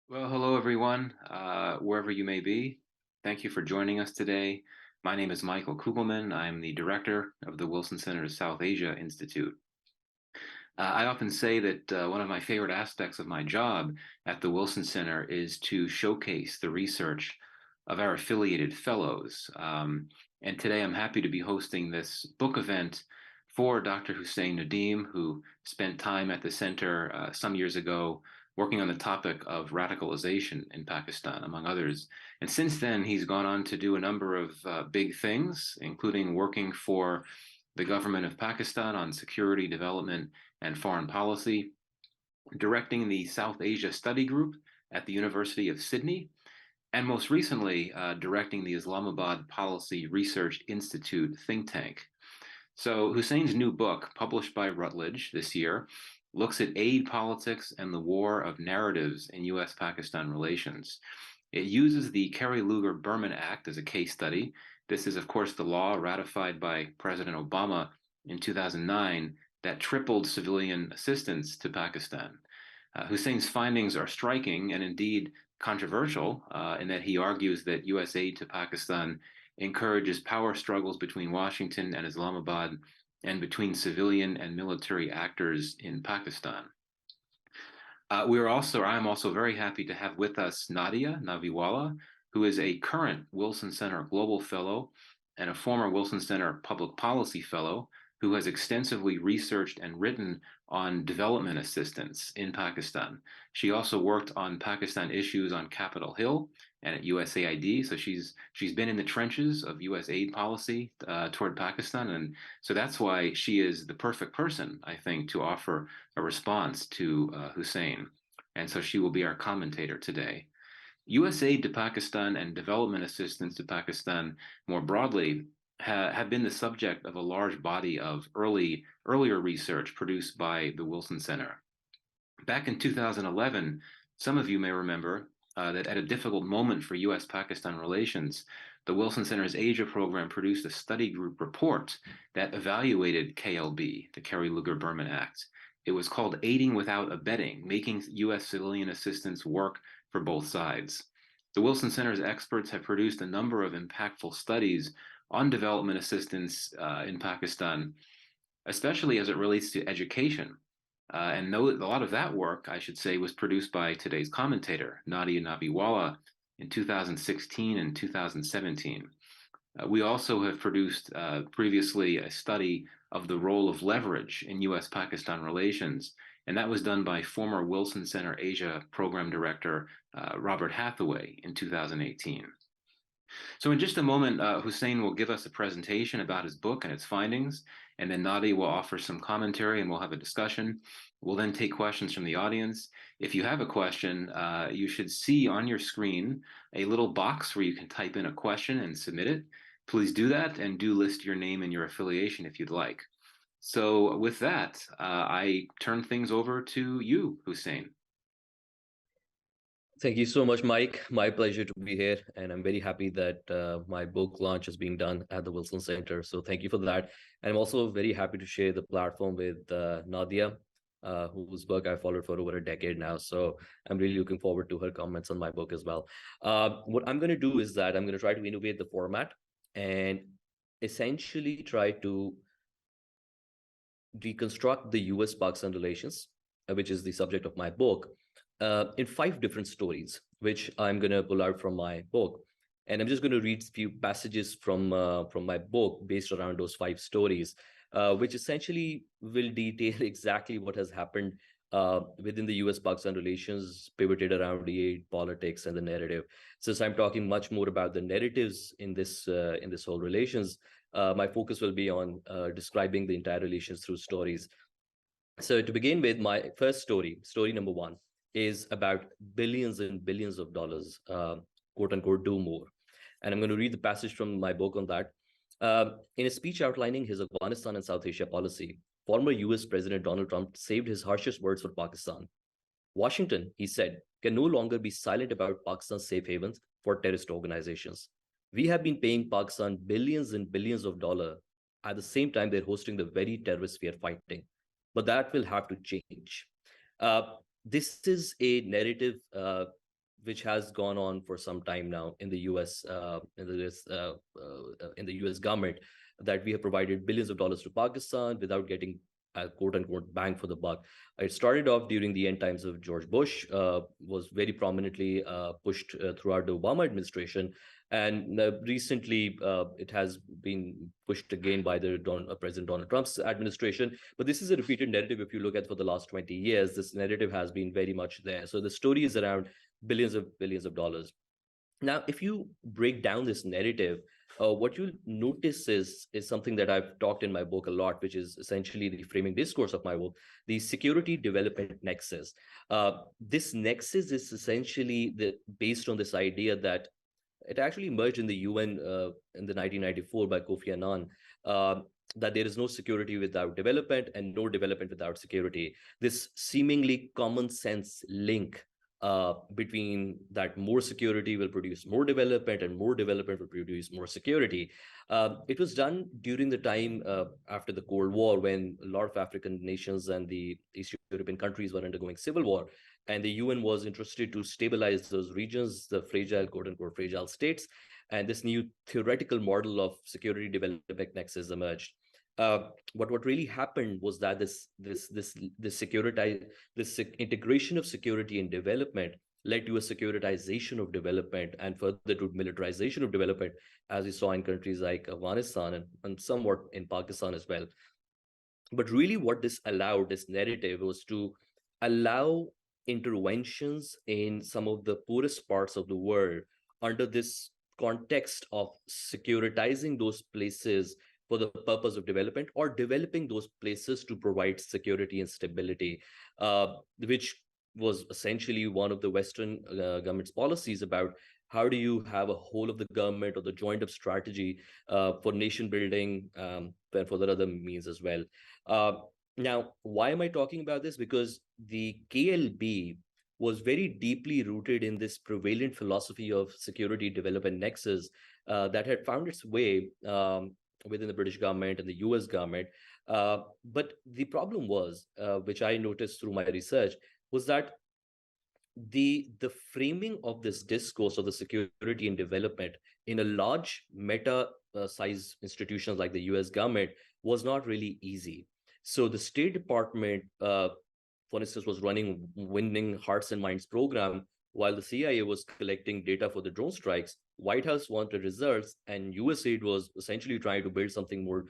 Well, hello everyone, wherever you may be. Thank you for joining us today. My name is Michael Kugelman. I'm the director of the Wilson Center's South Asia Institute. I often say that one of my favorite aspects of my job at the Wilson Center is to showcase the research of our affiliated fellows. And today I'm happy to be hosting this book event for Dr. Hussain Nadim, who spent time at the center some years ago working on the topic of radicalization in Pakistan, among others. And since then, he's gone on to do a number of big things, including working for the government of Pakistan on security, development, and foreign policy, directing the South Asia Study Group at the University of Sydney, and most recently, directing the Islamabad Policy Research Institute think tank. So Hussein's new book, published by Routledge this year, looks at aid politics and the war of narratives in U.S. Pakistan relations. It uses the Kerry-Lugar Berman Act as a case study. This is, of course, the law ratified by President Obama in 2009 that tripled civilian assistance to Pakistan. Hussein's findings are striking and indeed controversial in that he argues that U.S. aid to Pakistan encourages power struggles between Washington and Islamabad and between civilian and military actors in Pakistan. I'm also very happy to have with us Nadia Naviwala, who is a current Wilson Center Global Fellow and a former Wilson Center Public Policy Fellow who has extensively researched and written on development assistance in Pakistan. She also worked on Pakistan issues on Capitol Hill and at USAID, so she's been in the trenches of U.S. aid policy toward Pakistan, and so that's why she is the perfect person, I think, to offer a response to Hussain, and so she will be our commentator today. U.S. aid to Pakistan and development assistance to Pakistan more broadly have been the subject of a large body of earlier research produced by the Wilson Center. Back in 2011, some of you may remember that at a difficult moment for U.S. Pakistan relations, the Wilson Center's Asia program produced a study group report that evaluated KLB, the Kerry-Lugar Berman Act. It was called Aiding Without Abetting, Making U.S. Civilian Assistance Work for Both Sides. The Wilson Center's experts have produced a number of impactful studies on development assistance in Pakistan, especially as it relates to education. And a lot of that work, I should say, was produced by today's commentator, Nadia Naviwala, in 2016 and 2017. We also have produced previously a study of the role of leverage in U.S. Pakistan relations, and that was done by former Wilson Center Asia Program Director Robert Hathaway in 2018. So in just a moment, Hussain will give us a presentation about his book and its findings, and then Nadia will offer some commentary and we'll have a discussion. We'll then take questions from the audience. If you have a question, you should see on your screen a little box where you can type in a question and submit it. Please do that and do list your name and your affiliation if you'd like. So with that, I turn things over to you, Hussain. Thank you so much, Mike. My pleasure to be here. And I'm very happy that my book launch is being done at the Wilson Center. So thank you for that. And I'm also very happy to share the platform with Nadia, whose work I followed for over a decade now. So I'm really looking forward to her comments on my book as well. What I'm going to do is that I'm going to try to innovate the format and essentially try to deconstruct the U.S. Pakistan relations, which is the subject of my book, in 5 different stories, which I'm going to pull out from my book. And I'm just going to read a few passages from my book based around those 5 stories, which essentially will detail exactly what has happened within the U.S. Pakistan relations, pivoted around the aid, politics, and the narrative. Since I'm talking much more about the narratives in this whole relations, my focus will be on describing the entire relations through stories. So to begin with, my first story number 1, is about billions and billions of dollars, quote unquote, do more. And I'm going to read the passage from my book on that. In a speech outlining his Afghanistan and South Asia policy, former US President Donald Trump saved his harshest words for Pakistan. Washington, he said, can no longer be silent about Pakistan's safe havens for terrorist organizations. We have been paying Pakistan billions and billions of dollars. At the same time, they're hosting the very terrorists we are fighting. But that will have to change. This is a narrative which has gone on for some time now in the U.S. In the U.S. government, that we have provided billions of dollars to Pakistan without getting a quote unquote bang for the buck. It started off during the end times of George Bush, was very prominently pushed throughout the Obama administration, and recently it has been pushed again by the President Donald Trump's administration. But this is a repeated narrative. If you look at for the last 20 years, this narrative has been very much there. So the story is around billions of dollars. Now, if you break down this narrative, what you'll notice is something that I've talked in my book a lot, which is essentially the framing discourse of my book, the security development nexus. This nexus is essentially based on this idea that it actually emerged in the UN in the 1994 by Kofi Annan, that there is no security without development and no development without security. This seemingly common sense link between that more security will produce more development and more development will produce more security. It was done during the time after the Cold War, when a lot of African nations and the East European countries were undergoing civil war. And the UN was interested to stabilize those regions, the fragile, quote unquote, fragile states. And this new theoretical model of security development nexus emerged. But what really happened was that this integration of security and development led to a securitization of development and further to militarization of development, as we saw in countries like Afghanistan and somewhat in Pakistan as well. But really what this allowed, this narrative, was to allow interventions in some of the poorest parts of the world under this context of securitizing those places for the purpose of development, or developing those places to provide security and stability, which was essentially one of the Western government's policies about how do you have a whole of the government or the joint up strategy for nation building, and for the other means as well. Now, why am I talking about this? Because the KLB was very deeply rooted in this prevalent philosophy of security development nexus that had found its way within the British government and the US government. But the problem was, which I noticed through my research, was that the framing of this discourse of the security and development in a large meta size institutions like the US government was not really easy. So the State Department, for instance, was running Winning Hearts and Minds program, while the CIA was collecting data for the drone strikes. White House wanted results, and USAID was essentially trying to build something more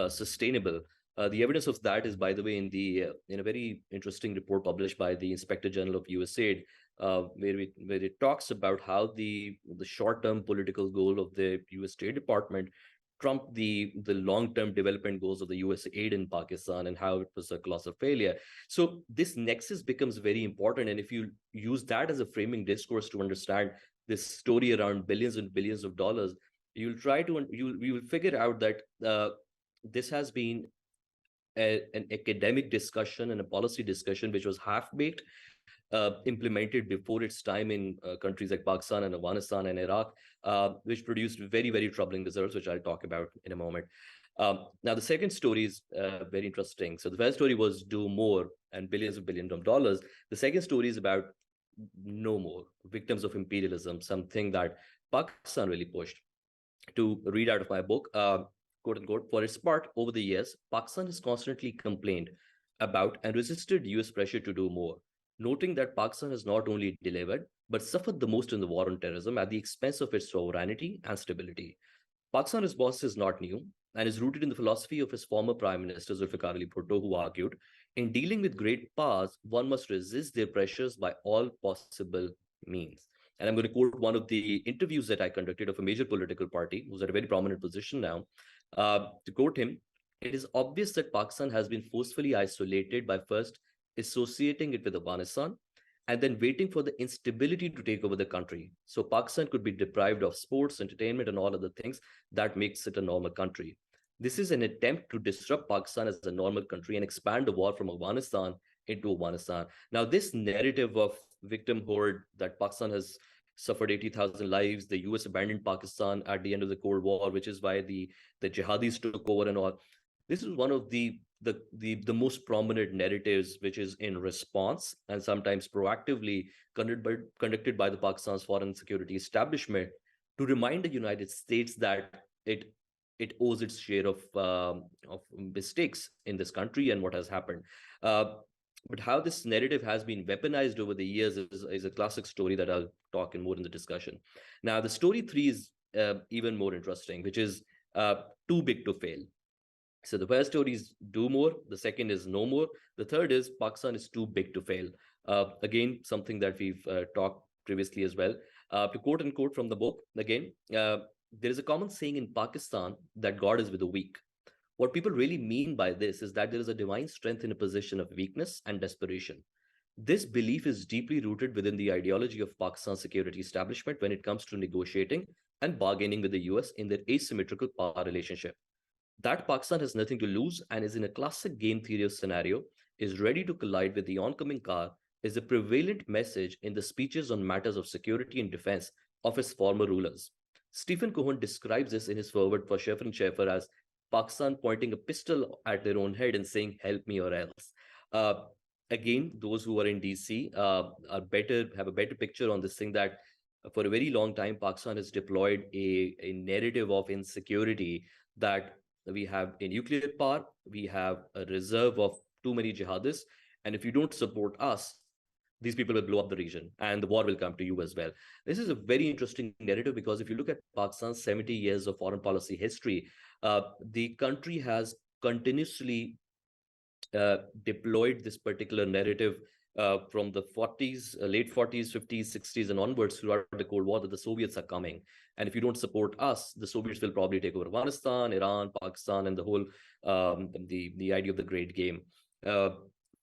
sustainable. The evidence of that is, by the way, in a very interesting report published by the Inspector General of USAID, where it talks about how the short-term political goal of the US State Department trumped the long-term development goals of the USAID in Pakistan, and how it was a colossal failure. So this nexus becomes very important, and if you use that as a framing discourse to understand this story around billions and billions of dollars, you will figure out that this has been an academic discussion and a policy discussion which was half-baked, implemented before its time in countries like Pakistan and Afghanistan and Iraq, which produced very, very troubling results, which I'll talk about in a moment. Now, the second story is very interesting. So the first story was do more and billions of dollars. The second story is about no more, victims of imperialism, something that Pakistan really pushed. To read out of my book, quote unquote, for its part, over the years, Pakistan has constantly complained about and resisted US pressure to do more, noting that Pakistan has not only delivered, but suffered the most in the war on terrorism at the expense of its sovereignty and stability. Pakistan's response is not new and is rooted in the philosophy of his former Prime Minister Zulfikar Ali Bhutto, who argued, in dealing with great powers, one must resist their pressures by all possible means. And I'm going to quote one of the interviews that I conducted of a major political party who's at a very prominent position now. To quote him, it is obvious that Pakistan has been forcefully isolated by first associating it with Afghanistan and then waiting for the instability to take over the country. So Pakistan could be deprived of sports, entertainment, and all other things that makes it a normal country. This is an attempt to disrupt Pakistan as a normal country and expand the war from Afghanistan into Afghanistan. Now, this narrative of victimhood, that Pakistan has suffered 80,000 lives, the US abandoned Pakistan at the end of the Cold War, which is why the jihadis took over and all. This is one of the the most prominent narratives, which is in response and sometimes proactively conducted by the Pakistan's foreign security establishment to remind the United States that it owes its share of mistakes in this country and what has happened. Uh, but how this narrative has been weaponized over the years is a classic story that I'll talk in more in the discussion. Now, the story three is even more interesting, which is uh, too big to fail. So the first story is do more. The second is no more. The third is Pakistan is too big to fail. Again, something that we've talked previously as well. To quote unquote from the book, again, there is a common saying in Pakistan that God is with the weak. What people really mean by this is that there is a divine strength in a position of weakness and desperation. This belief is deeply rooted within the ideology of Pakistan's security establishment when it comes to negotiating and bargaining with the US in their asymmetrical power relationship. That Pakistan has nothing to lose and is in a classic game theory scenario, is ready to collide with the oncoming car, is a prevalent message in the speeches on matters of security and defense of its former rulers. Stephen Cohen describes this in his foreword for Schaeffer and Schaeffer as Pakistan pointing a pistol at their own head and saying, "Help me or else." Uh, Again, those who are in DC have a better picture on this thing that for a very long time, Pakistan has deployed a narrative of insecurity that we have a nuclear power, we have a reserve of too many jihadists, and if you don't support us, these people will blow up the region and the war will come to you as well. This is a very interesting narrative because if you look at Pakistan's 70 years of foreign policy history, the country has continuously deployed this particular narrative from the 40s, late 40s, 50s, 60s, and onwards throughout the Cold War that the Soviets are coming. And if you don't support us, the Soviets will probably take over Afghanistan, Iran, Pakistan, and the whole the idea of the great game. Uh,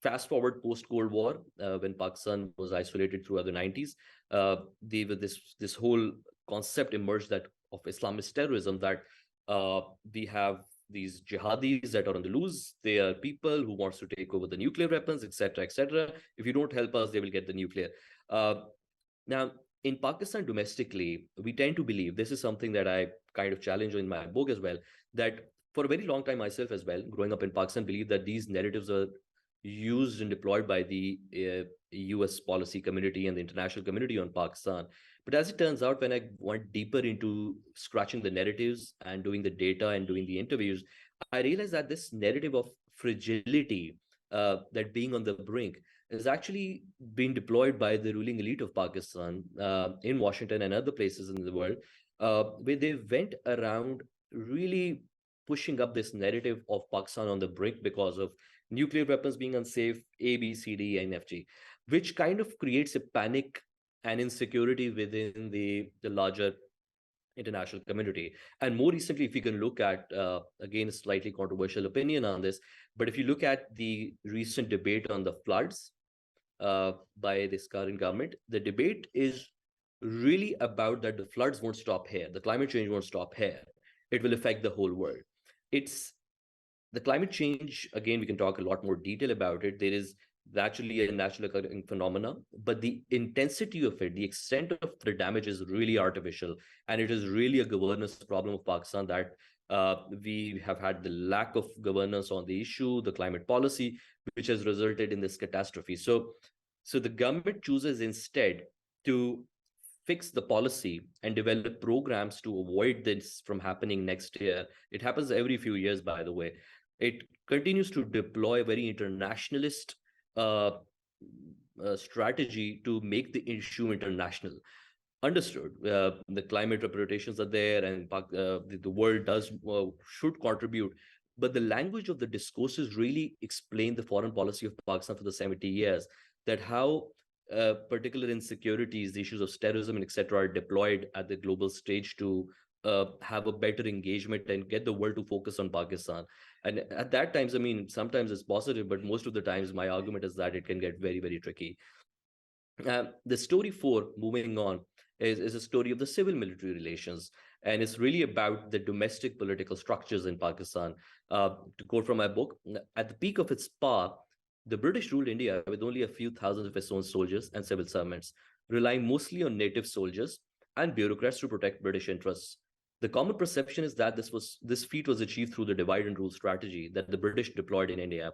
Fast forward post Cold War, when Pakistan was isolated throughout the 90s, this whole concept emerged that of Islamist terrorism that we have these jihadis that are on the loose. They are people who wants to take over the nuclear weapons, etc., etc. If you don't help us, they will get the nuclear. Uh, Now, in Pakistan domestically, we tend to believe this is something that I kind of challenge in my book as well. That for a very long time, myself as well, growing up in Pakistan, believe that these narratives are used and deployed by the US policy community and the international community on Pakistan. But as it turns out, when I went deeper into scratching the narratives and doing the data and doing the interviews, I realized that this narrative of fragility, that being on the brink, is actually being deployed by the ruling elite of Pakistan in Washington and other places in the world, where they went around really pushing up this narrative of Pakistan on the brink because of nuclear weapons being unsafe, A, B, C, D, and F, G, which kind of creates a panic and insecurity within the larger international community. And more recently, if you can look at, again, a slightly controversial opinion on this, but if you look at the recent debate on the floods by this current government, the debate is really about that the floods won't stop here, the climate change won't stop here, it will affect the whole world. It's the climate change, again, we can talk a lot more detail about it. There is naturally a natural occurring phenomena, but the intensity of it, the extent of the damage is really artificial. And it is really a governance problem of Pakistan that we have had the lack of governance on the issue, the climate policy, which has resulted in this catastrophe. So the government chooses instead to fix the policy and develop programs to avoid this from happening next year. It happens every few years, by the way. It continues to deploy a very internationalist uh, strategy to make the issue international. Understood. The climate reputations are there, and the world does should contribute. But the language of the discourses really explain the foreign policy of Pakistan for the 70 years. That how particular insecurities, the issues of terrorism, and etc., are deployed at the global stage to have a better engagement and get the world to focus on Pakistan. And at that times, I mean, sometimes it's positive, but most of the times, my argument is that it can get very, very tricky. The story four, moving on, is a story of the civil military relations. And it's really about the domestic political structures in Pakistan. To quote from my book, at the peak of its power, the British ruled India with only a few thousands of its own soldiers and civil servants, relying mostly on native soldiers and bureaucrats to protect British interests. The common perception is that this feat was achieved through the divide and rule strategy that the British deployed in India.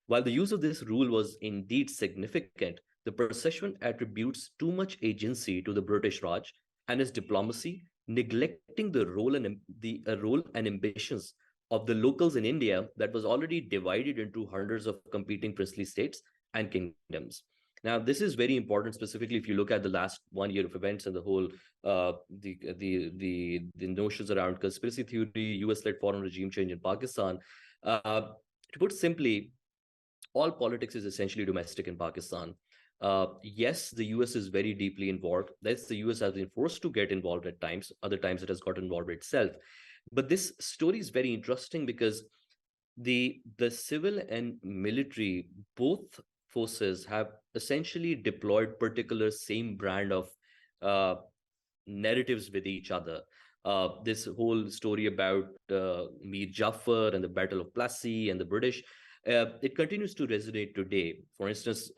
While the use of this rule was indeed significant, the perception attributes too much agency to the British Raj and its diplomacy, neglecting the role and ambitions of the locals in India that was already divided into hundreds of competing princely states and kingdoms. Now, this is very important, specifically if you look at the last 1 year of events and the whole the notions around conspiracy theory, U.S.-led foreign regime change in Pakistan. To put simply, all politics is essentially domestic in Pakistan. Yes, the US is very deeply involved. That's the US has been forced to get involved at times. Other times it has got involved itself. But this story is very interesting because the civil and military, both forces have essentially deployed particular same brand of uh, narratives with each other. This whole story about Mir Jafar and the Battle of Plassey and the British, it continues to resonate today. For instance,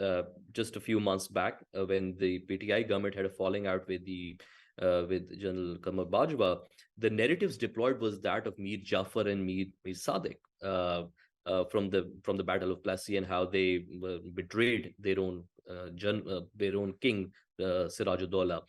just a few months back, when the PTI government had a falling out with General Qamar Bajwa, the narratives deployed was that of Mir Jafar and Mir Sadiq. From the Battle of Plassey and how they betrayed their own king, Siraj-ud-Dawla.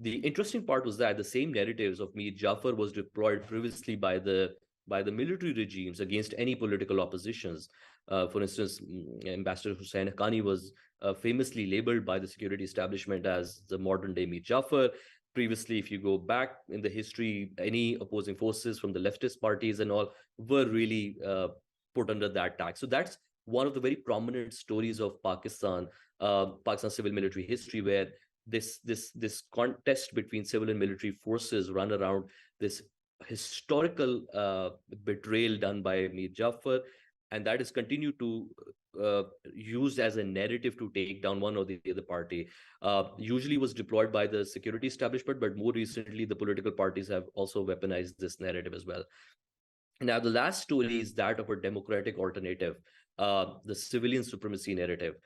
The interesting part was that the same narratives of Mir Jafar was deployed previously by the military regimes against any political oppositions. For instance, Ambassador Hussain Nadim was famously labeled by the security establishment as the modern day Mir Jafar. Previously, if you go back in the history, any opposing forces from the leftist parties and all were really put under that tag. So that's one of the very prominent stories of Pakistan civil military history, where this contest between civil and military forces run around this historical betrayal done by Mir Jafar, and that is continued to used as a narrative to take down one or the other party. Usually was deployed by the security establishment, but more recently the political parties have also weaponized this narrative as well. Now, the last story is that of a democratic alternative, the civilian supremacy narrative.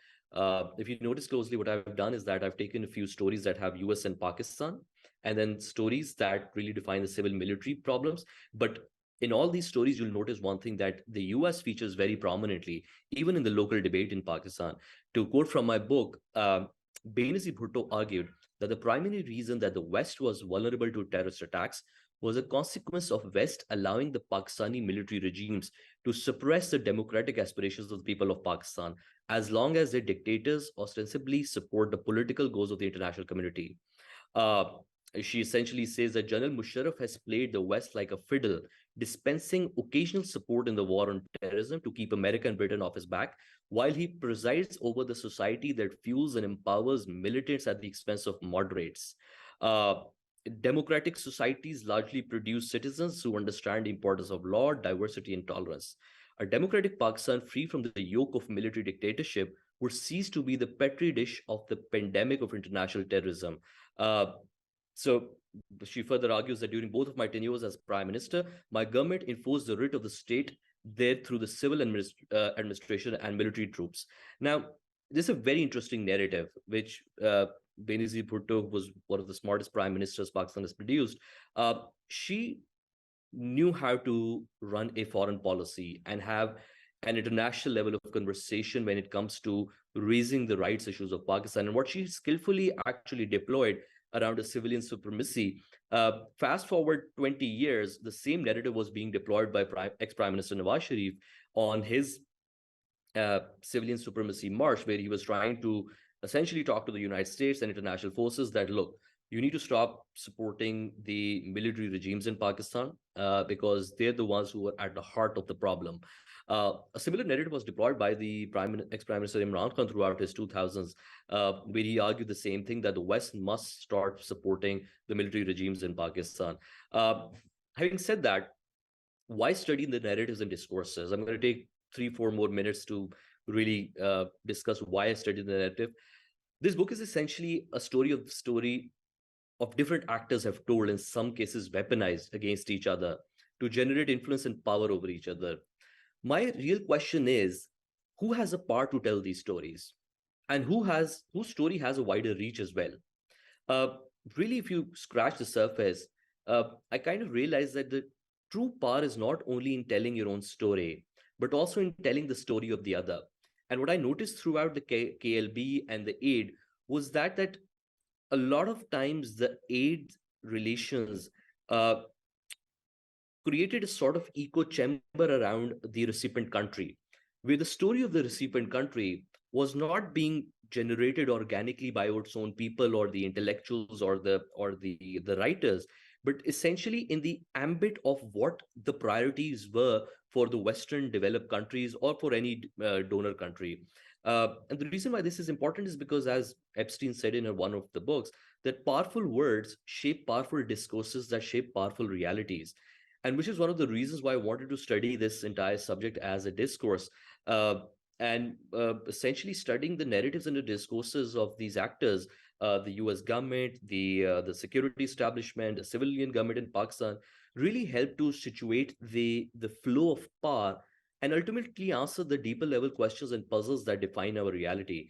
If you notice closely, what I've done is that I've taken a few stories that have US and Pakistan, and then stories that really define the civil military problems. But in all these stories, you'll notice one thing, that the US features very prominently, even in the local debate in Pakistan. To quote from my book, Benazir Bhutto argued that the primary reason that the West was vulnerable to terrorist attacks was a consequence of West allowing the Pakistani military regimes to suppress the democratic aspirations of the people of Pakistan, as long as their dictators ostensibly support the political goals of the international community. Uh, she essentially says that General Musharraf has played the West like a fiddle, dispensing occasional support in the war on terrorism to keep America and Britain off his back, while he presides over the society that fuels and empowers militants at the expense of moderates. Uh, Democratic societies largely produce citizens who understand the importance of law, diversity, and tolerance. A democratic Pakistan free from the yoke of military dictatorship would cease to be the petri dish of the pandemic of international terrorism. Uh, so she further argues that during both of my tenures as prime minister, my government enforced the writ of the state there through the civil administration and military troops. Now, this is a very interesting narrative, which Benazir Bhutto was one of the smartest prime ministers Pakistan has produced. She knew how to run a foreign policy and have an international level of conversation when it comes to raising the rights issues of Pakistan. And what she skillfully actually deployed around a civilian supremacy. Fast forward 20 years, the same narrative was being deployed by ex-Prime Minister Nawaz Sharif on his civilian supremacy march, where he was trying to essentially talk to the United States and international forces that, look, you need to stop supporting the military regimes in Pakistan because they're the ones who are at the heart of the problem. A similar narrative was deployed by the ex-Prime Minister Imran Khan throughout his 2000s, where he argued the same thing, that the West must start supporting the military regimes in Pakistan. Having said that, why study the narratives and discourses? I'm going to take 3-4 more minutes to really discuss why I studied the narrative. This book is essentially a story of different actors have told, in some cases weaponized against each other to generate influence and power over each other. My real question is, who has a part to tell these stories, and whose story has a wider reach as well? Really, if you scratch the surface, I kind of realized that the true power is not only in telling your own story, but also in telling the story of the other. And what I noticed throughout the KLB and the aid was that a lot of times the aid relations uh, created a sort of echo chamber around the recipient country, where the story of the recipient country was not being generated organically by its own people or the intellectuals or the writers, but essentially in the ambit of what the priorities were for the Western developed countries or for any donor country. And the reason why this is important is because, as Epstein said in one of the books, that powerful words shape powerful discourses that shape powerful realities, and which is one of the reasons why I wanted to study this entire subject as a discourse, and essentially studying the narratives and the discourses of these actors, the U.S. government, the security establishment, the civilian government in Pakistan, really help to situate the flow of power and ultimately answer the deeper level questions and puzzles that define our reality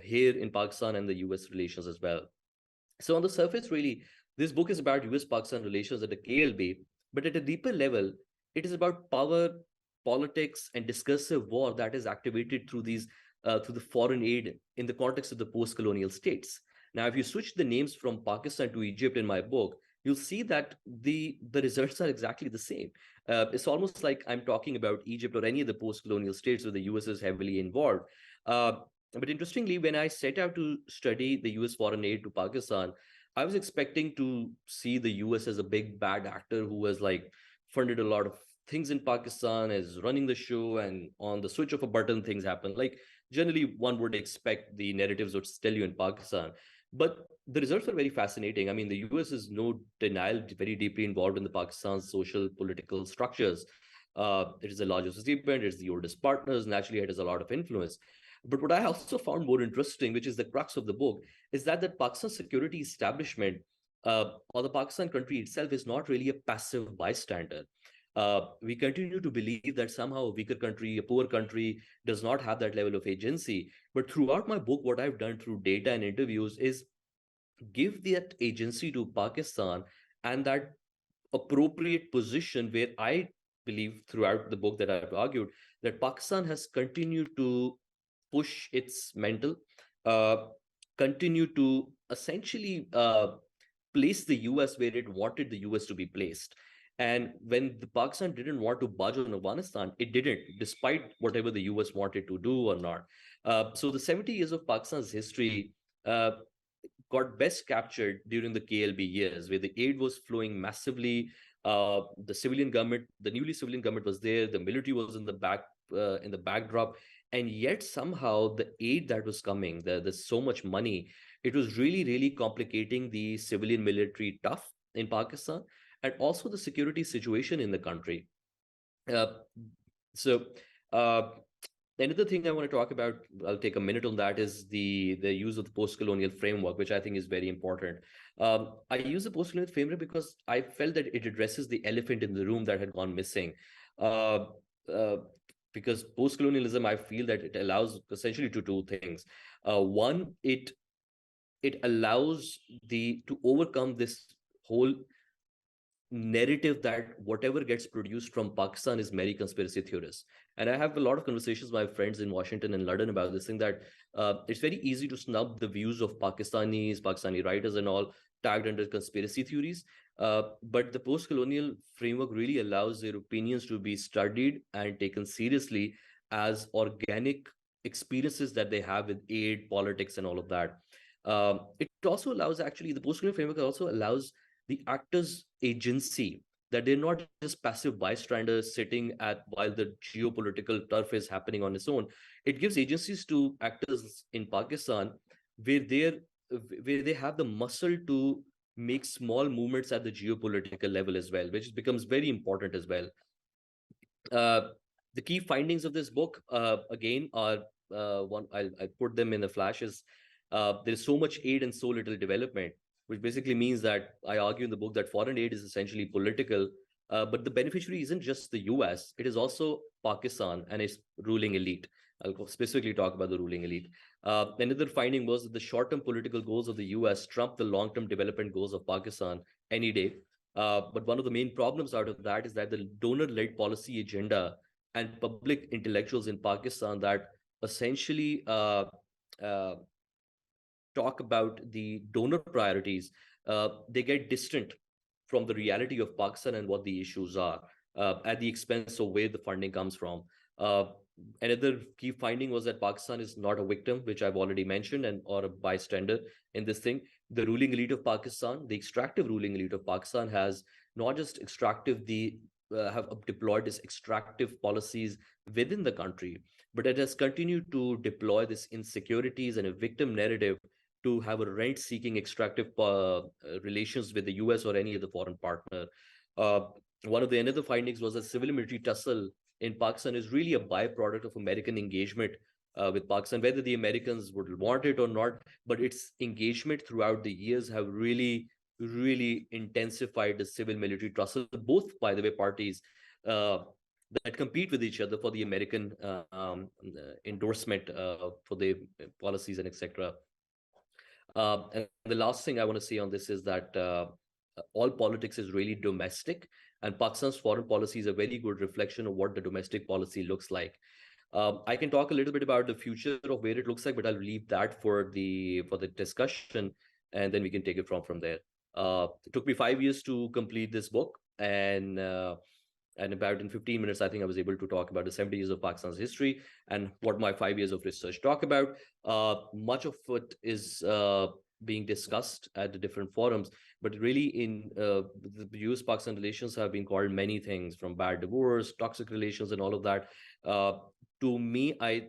here in Pakistan and the U.S. relations as well. So on the surface, really, this book is about U.S. Pakistan relations at the KLB, but at a deeper level, it is about power, politics, and discursive war that is activated through the foreign aid in the context of the post-colonial states. Now, if you switch the names from Pakistan to Egypt in my book, you'll see that the results are exactly the same. It's almost like I'm talking about Egypt or any of the post-colonial states where the U.S. is heavily involved. Uh, but interestingly, when I set out to study the US foreign aid to Pakistan, I was expecting to see the US as a big bad actor who has like funded a lot of things in Pakistan, is running the show, and on the switch of a button, things happen. Like generally, one would expect the narratives would tell you in Pakistan. But the results are very fascinating. I mean, the US is no denial very deeply involved in the Pakistan's social political structures. It is the largest recipient, it's the oldest partners, naturally, it has a lot of influence. But what I also found more interesting, which is the crux of the book, is that the Pakistan security establishment or the Pakistan country itself is not really a passive bystander. We continue to believe that somehow a weaker country, a poor country, does not have that level of agency. But throughout my book, what I've done through data and interviews is give that agency to Pakistan and that appropriate position where I believe throughout the book that I've argued that Pakistan has continued to push its mental, uh, continue to essentially place the US where it wanted the US to be placed. And when the Pakistan didn't want to budge on Afghanistan, it didn't, despite whatever the US wanted to do or not. So the 70 years of Pakistan's history uh, got best captured during the KLB years, where the aid was flowing massively. The civilian government, the newly civilian government was there. The military was in the backdrop, and yet somehow the aid that was coming, there's so much money. It was really, really complicating the civilian military tough in Pakistan, and also the security situation in the country. Uh, so. Uh, Another thing I want to talk about, I'll take a minute on that, is the use of the post-colonial framework, which I think is very important. I use the post-colonial framework because I felt that it addresses the elephant in the room that had gone missing. Uh, uh, because post-colonialism, I feel that it allows essentially to two things. One, it allows the to overcome this whole narrative that whatever gets produced from Pakistan is merry conspiracy theorists. And I have a lot of conversations with my friends in Washington and London about this thing that it's very easy to snub the views of Pakistani writers and all tagged under conspiracy theories. But the post-colonial framework really allows their opinions to be studied and taken seriously as organic experiences that they have with aid, politics, and all of that. It also allows actually the post-colonial framework also allows the actors agency, that they're not just passive bystanders sitting at while the geopolitical turf is happening on its own. It gives agencies to actors in Pakistan where they're where they have the muscle to make small movements at the geopolitical level as well, which becomes very important as well. uh, the key findings of this book, again, are I put them in the flashes. There is so much aid and so little development, which basically means that I argue in the book that foreign aid is essentially political, but the beneficiary isn't just the US, it is also Pakistan and its ruling elite. I'll specifically talk about the ruling elite. Another finding was that the short term political goals of the US trump the long term development goals of Pakistan any day. But one of the main problems out of that is that the donor-led policy agenda and public intellectuals in Pakistan that essentially uh, talk about the donor priorities, they get distant from the reality of Pakistan and what the issues are, at the expense of where the funding comes from. Uh, Another key finding was that Pakistan is not a victim, which I've already mentioned, and or a bystander in this thing. The ruling elite of Pakistan, the extractive ruling elite of Pakistan, has not just extractive the have deployed this extractive policies within the country, but it has continued to deploy this insecurities and a victim narrative to have a rent-seeking extractive relations with the US or any other foreign partner. Uh, One of the another findings was that civil-military tussle in Pakistan is really a byproduct of American engagement with Pakistan, whether the Americans would want it or not. But its engagement throughout the years have really intensified the civil-military tussle. Both, by the way, parties that compete with each other for the American endorsement for the policies and etc. And the last thing I want to say on this is that all politics is really domestic, and Pakistan's foreign policy is a very good reflection of what the domestic policy looks like. I can talk a little bit about the future of where it looks like, but I'll leave that for the discussion, and then we can take it from there. It took me 5 years to complete this book, and about in 15 minutes, I think I was able to talk about the 70 years of Pakistan's history and what my 5 years of research talk about. Much of it is being discussed at the different forums, but really in the U.S. Pakistan relations have been called many things, from bad divorce, toxic relations, and all of that. To me, I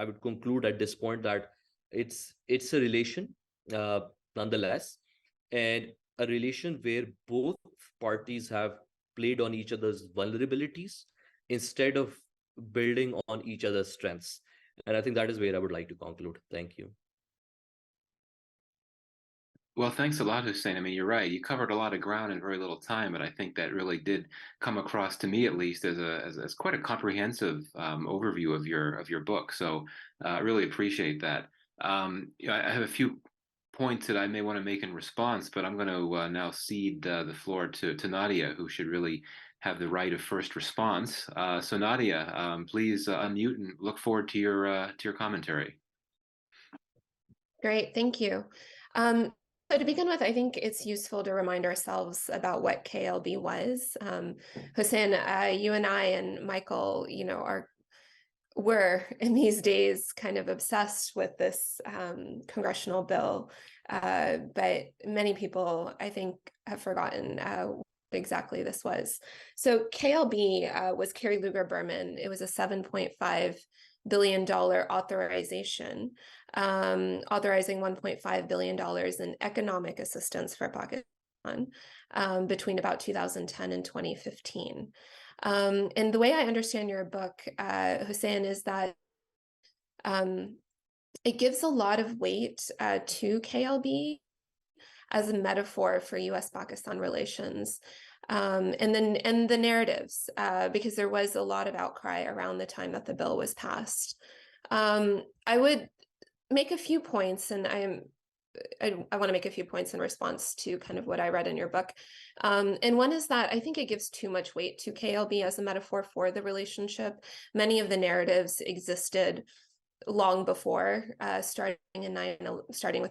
would conclude at this point that it's a relation, uh, nonetheless, and a relation where both parties have played on each other's vulnerabilities instead of building on each other's strengths. And I think that is where I would like to conclude. Thank you. Well, thanks a lot, Hussein. I mean, you're right. You covered a lot of ground in very little time, but I think that really did come across to me, at least, as quite a comprehensive overview of your book. So I really appreciate that. I have a few points that I may want to make in response, but I'm going to now cede the floor to Nadia, who should really have the right of first response. So Nadia, please unmute and look forward to your commentary. Great, thank you. So to begin with, I think it's useful to remind ourselves about what KLB was. Hussein, you and I and Michael, were in these days kind of obsessed with this congressional bill, but many people, I think, have forgotten what exactly this was. So KLB was Kerry-Lugar Berman. It was a $7.5 billion authorization, authorizing $1.5 billion in economic assistance for Pakistan between about 2010 and 2015. And the way I understand your book, Hussein, is that it gives a lot of weight to KLB as a metaphor for U.S. Pakistan relations, and the narratives, because there was a lot of outcry around the time that the bill was passed. I would make a few points, and I want to make a few points in response to kind of what I read in your book. And one is that I think it gives too much weight to KLB as a metaphor for the relationship. Many of the narratives existed long before, starting with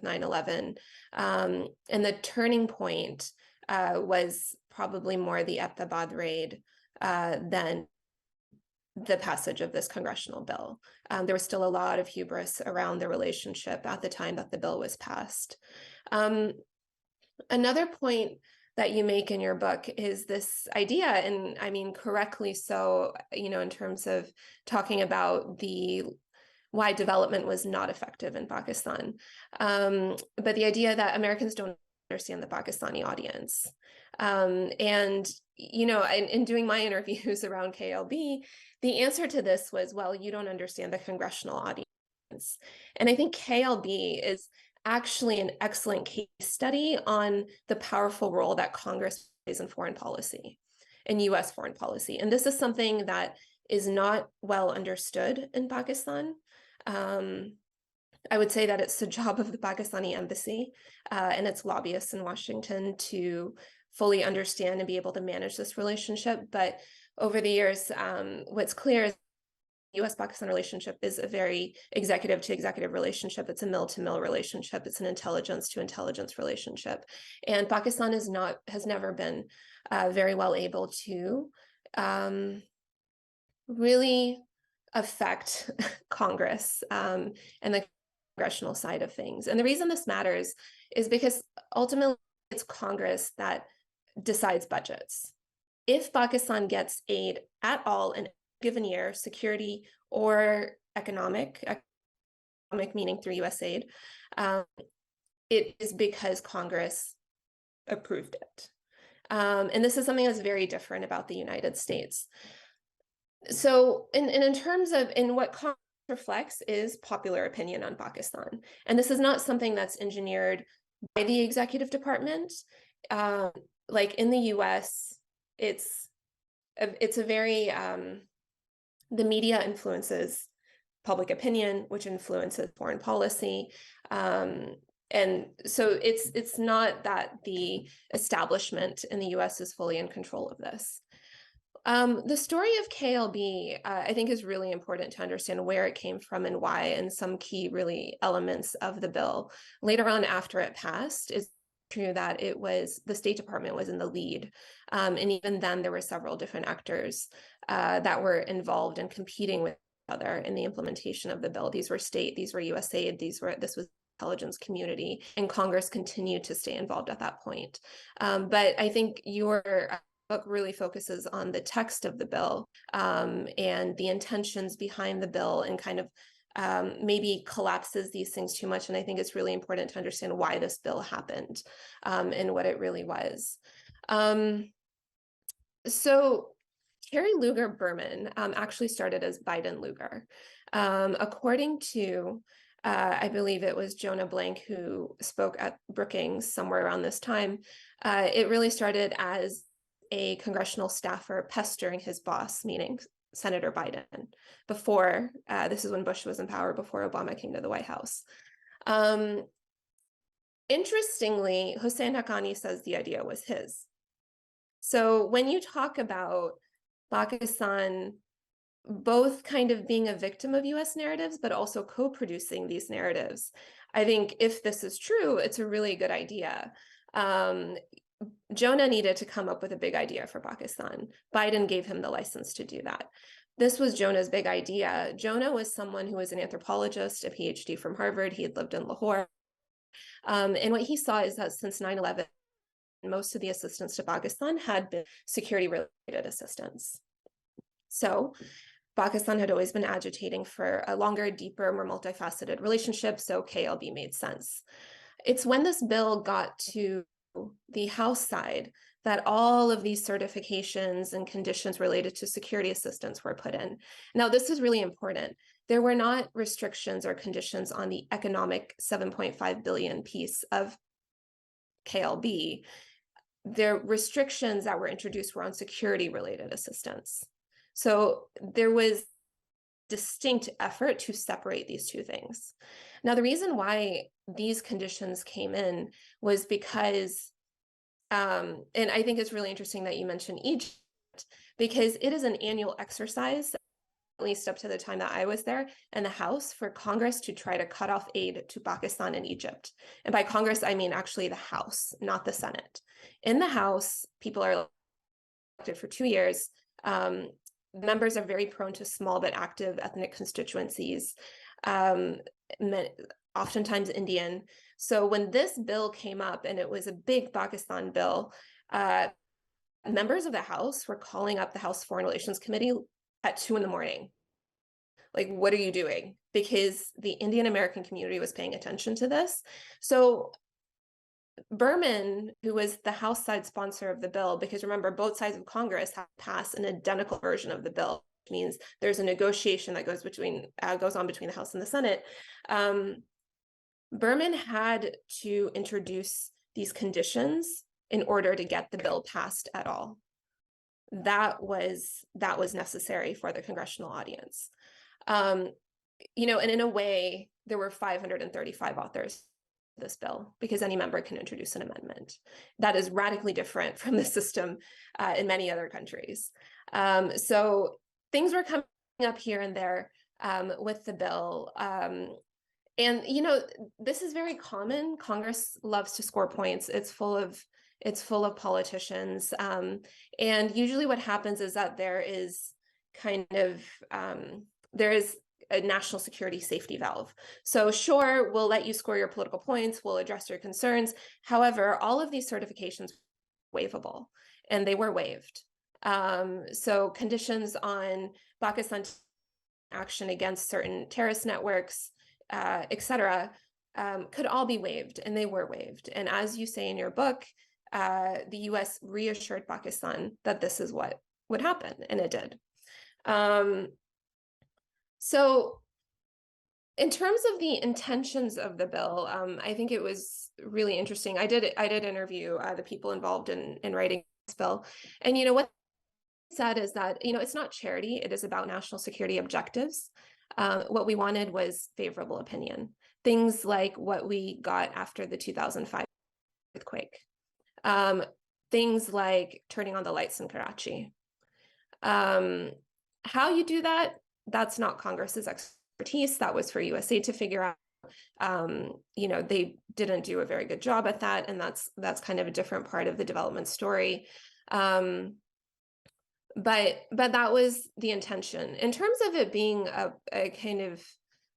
9/11. And the turning point was probably more the Abbottabad raid than the passage of this congressional bill. There was still a lot of hubris around the relationship at the time that the bill was passed. Another point that you make in your book is this idea, and I mean correctly so, in terms of talking about why development was not effective in Pakistan. But the idea that Americans don't understand the Pakistani audience. And, in doing my interviews around KLB, the answer to this was, well, you don't understand the congressional audience. And I think KLB is actually an excellent case study on the powerful role that Congress plays in foreign policy, in US foreign policy. And this is something that is not well understood in Pakistan. I would say that it's the job of the Pakistani embassy and its lobbyists in Washington to fully understand and be able to manage this relationship. But over the years, what's clear is U.S. Pakistan relationship is a very executive to executive relationship. It's a mill to mill relationship. It's an intelligence to intelligence relationship. And Pakistan has never been very well able to really affect Congress and the congressional side of things. And the reason this matters is because ultimately it's Congress that decides budgets. If Pakistan gets aid at all in a given year, security or economic meaning through USAID, it is because Congress approved it. And this is something that's very different about the United States. So in terms of what Congress reflects is popular opinion on Pakistan. And this is not something that's engineered by the executive department. Like in the US, it's a very, the media influences public opinion, which influences foreign policy. And so it's not that the establishment in the US is fully in control of this. The story of KLB, I think, is really important to understand where it came from and why, and some key really elements of the bill. Later on, after it passed, it's true that the State Department was in the lead. And even then, there were several different actors that were involved in competing with each other in the implementation of the bill. These were state, these were USAID, this was intelligence community, and Congress continued to stay involved at that point. But I think your book really focuses on the text of the bill and the intentions behind the bill, and kind of maybe collapses these things too much. And I think it's really important to understand why this bill happened and what it really was. So Kerry-Lugar Berman actually started as Biden-Lugar. According to, I believe it was Jonah Blank who spoke at Brookings somewhere around this time, it really started as a congressional staffer pestering his boss, meaning Senator Biden, before, this is when Bush was in power, before Obama came to the White House. Interestingly, Hussain Haqqani says the idea was his. So when you talk about Pakistan both kind of being a victim of US narratives, but also co-producing these narratives, I think if this is true, it's a really good idea. Jonah needed to come up with a big idea for Pakistan. Biden gave him the license to do that. This was Jonah's big idea. Jonah was someone who was an anthropologist, a PhD from Harvard. He had lived in Lahore. And what he saw is that since 9/11, most of the assistance to Pakistan had been security-related assistance. So Pakistan had always been agitating for a longer, deeper, more multifaceted relationship, so KLB made sense. It's when this bill got to the House side that all of these certifications and conditions related to security assistance were put in. Now, this is really important. There were not restrictions or conditions on the economic 7.5 billion piece of KLB. The restrictions that were introduced were on security-related assistance. So there was distinct effort to separate these two things. Now, the reason why these conditions came in was because, and I think it's really interesting that you mentioned Egypt, because it is an annual exercise, at least up to the time that I was there, in the House for Congress to try to cut off aid to Pakistan and Egypt. And by Congress, I mean actually the House, not the Senate. In the House, people are elected for 2 years. Members are very prone to small but active ethnic constituencies, oftentimes Indian. So when this bill came up, and it was a big Pakistan bill, members of the House were calling up the House Foreign Relations Committee at 2 a.m. Like, what are you doing? Because the Indian American community was paying attention to this. So Berman, who was the House side sponsor of the bill, because remember, both sides of Congress have to pass an identical version of the bill, which means there's a negotiation that goes on between the House and the Senate. Berman had to introduce these conditions in order to get the bill passed at all. That was necessary for the congressional audience. And in a way, there were 535 authors this bill because any member can introduce an amendment. That is radically different from the system in many other countries. So things were coming up here and there with the bill. And, you know, this is very common. Congress loves to score points. It's full of politicians. And usually what happens is that there is a national security safety valve. So sure, we'll let you score your political points, we'll address your concerns. However, all of these certifications were waivable, and they were waived. So conditions on Pakistan action against certain terrorist networks, et cetera, could all be waived, and they were waived. And as you say in your book, the US reassured Pakistan that this is what would happen, and it did. So in terms of the intentions of the bill, I think it was really interesting. I did interview the people involved in writing this bill. And, you know, what they said is that, you know, it's not charity. It is about national security objectives. What we wanted was favorable opinion. Things like what we got after the 2005 earthquake. Things like turning on the lights in Karachi. How you do that, that's not Congress's expertise. That was for USAID to figure out. You know, they didn't do a very good job at that, and that's kind of a different part of the development story. But that was the intention. In terms of it being a kind of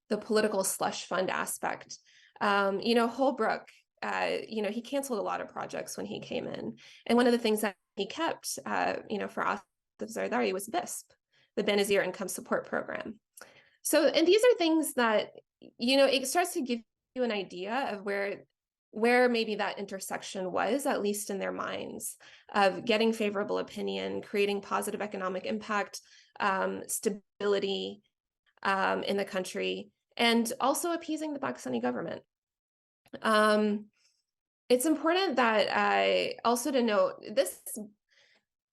the political slush fund aspect, you know, Holbrooke, you know, he canceled a lot of projects when he came in, and one of the things that he kept, you know, for Asif Zardari was BISP, the Benazir Income Support Program. So, and these are things that, you know, it starts to give you an idea of where maybe that intersection was, at least in their minds, of getting favorable opinion, creating positive economic impact, stability in the country, and also appeasing the Pakistani government. It's important that also to note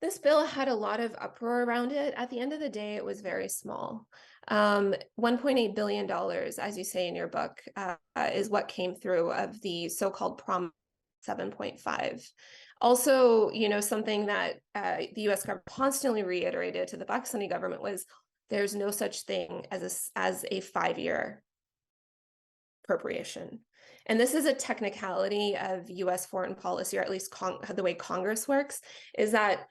this bill had a lot of uproar around it. At the end of the day, it was very small. $1.8 billion, as you say in your book, is what came through of the so-called Prom 7.5. Also, you know, something that the US government constantly reiterated to the Pakistani government was there's no such thing as a 5-year appropriation. And this is a technicality of US foreign policy, or at least the way Congress works, is that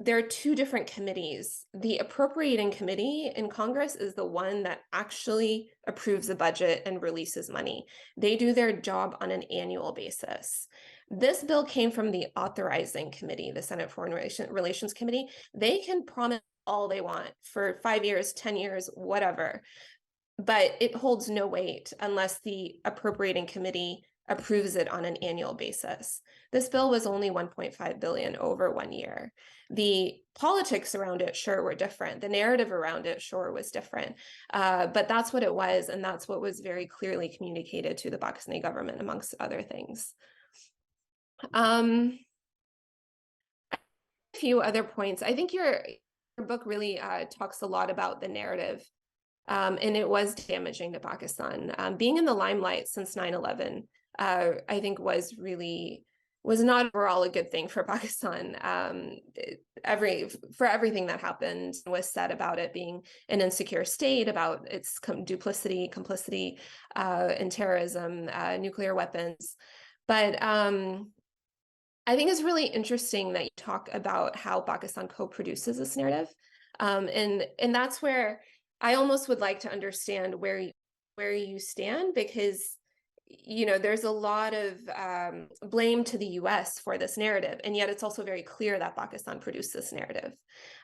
there are two different committees. The appropriating committee in Congress is the one that actually approves the budget and releases money. They do their job on an annual basis. This bill came from the authorizing committee, the Senate Foreign Relations Committee. They can promise all they want for 5 years, 10 years, whatever, but it holds no weight unless the appropriating committee approves it on an annual basis. This bill was only $1.5 billion over 1 year. The politics around it, sure, were different. The narrative around it, sure, was different. But that's what it was, and that's what was very clearly communicated to the Pakistani government, amongst other things. A few other points. I think your book really talks a lot about the narrative, and it was damaging to Pakistan. Being in the limelight since 9/11, I think was not overall a good thing for Pakistan. For everything that happened was said about it being an insecure state, about its complicity in terrorism, nuclear weapons. But I think it's really interesting that you talk about how Pakistan co-produces this narrative. And that's where I almost would like to understand where you stand, because you know, there's a lot of blame to the US for this narrative, and yet it's also very clear that Pakistan produced this narrative.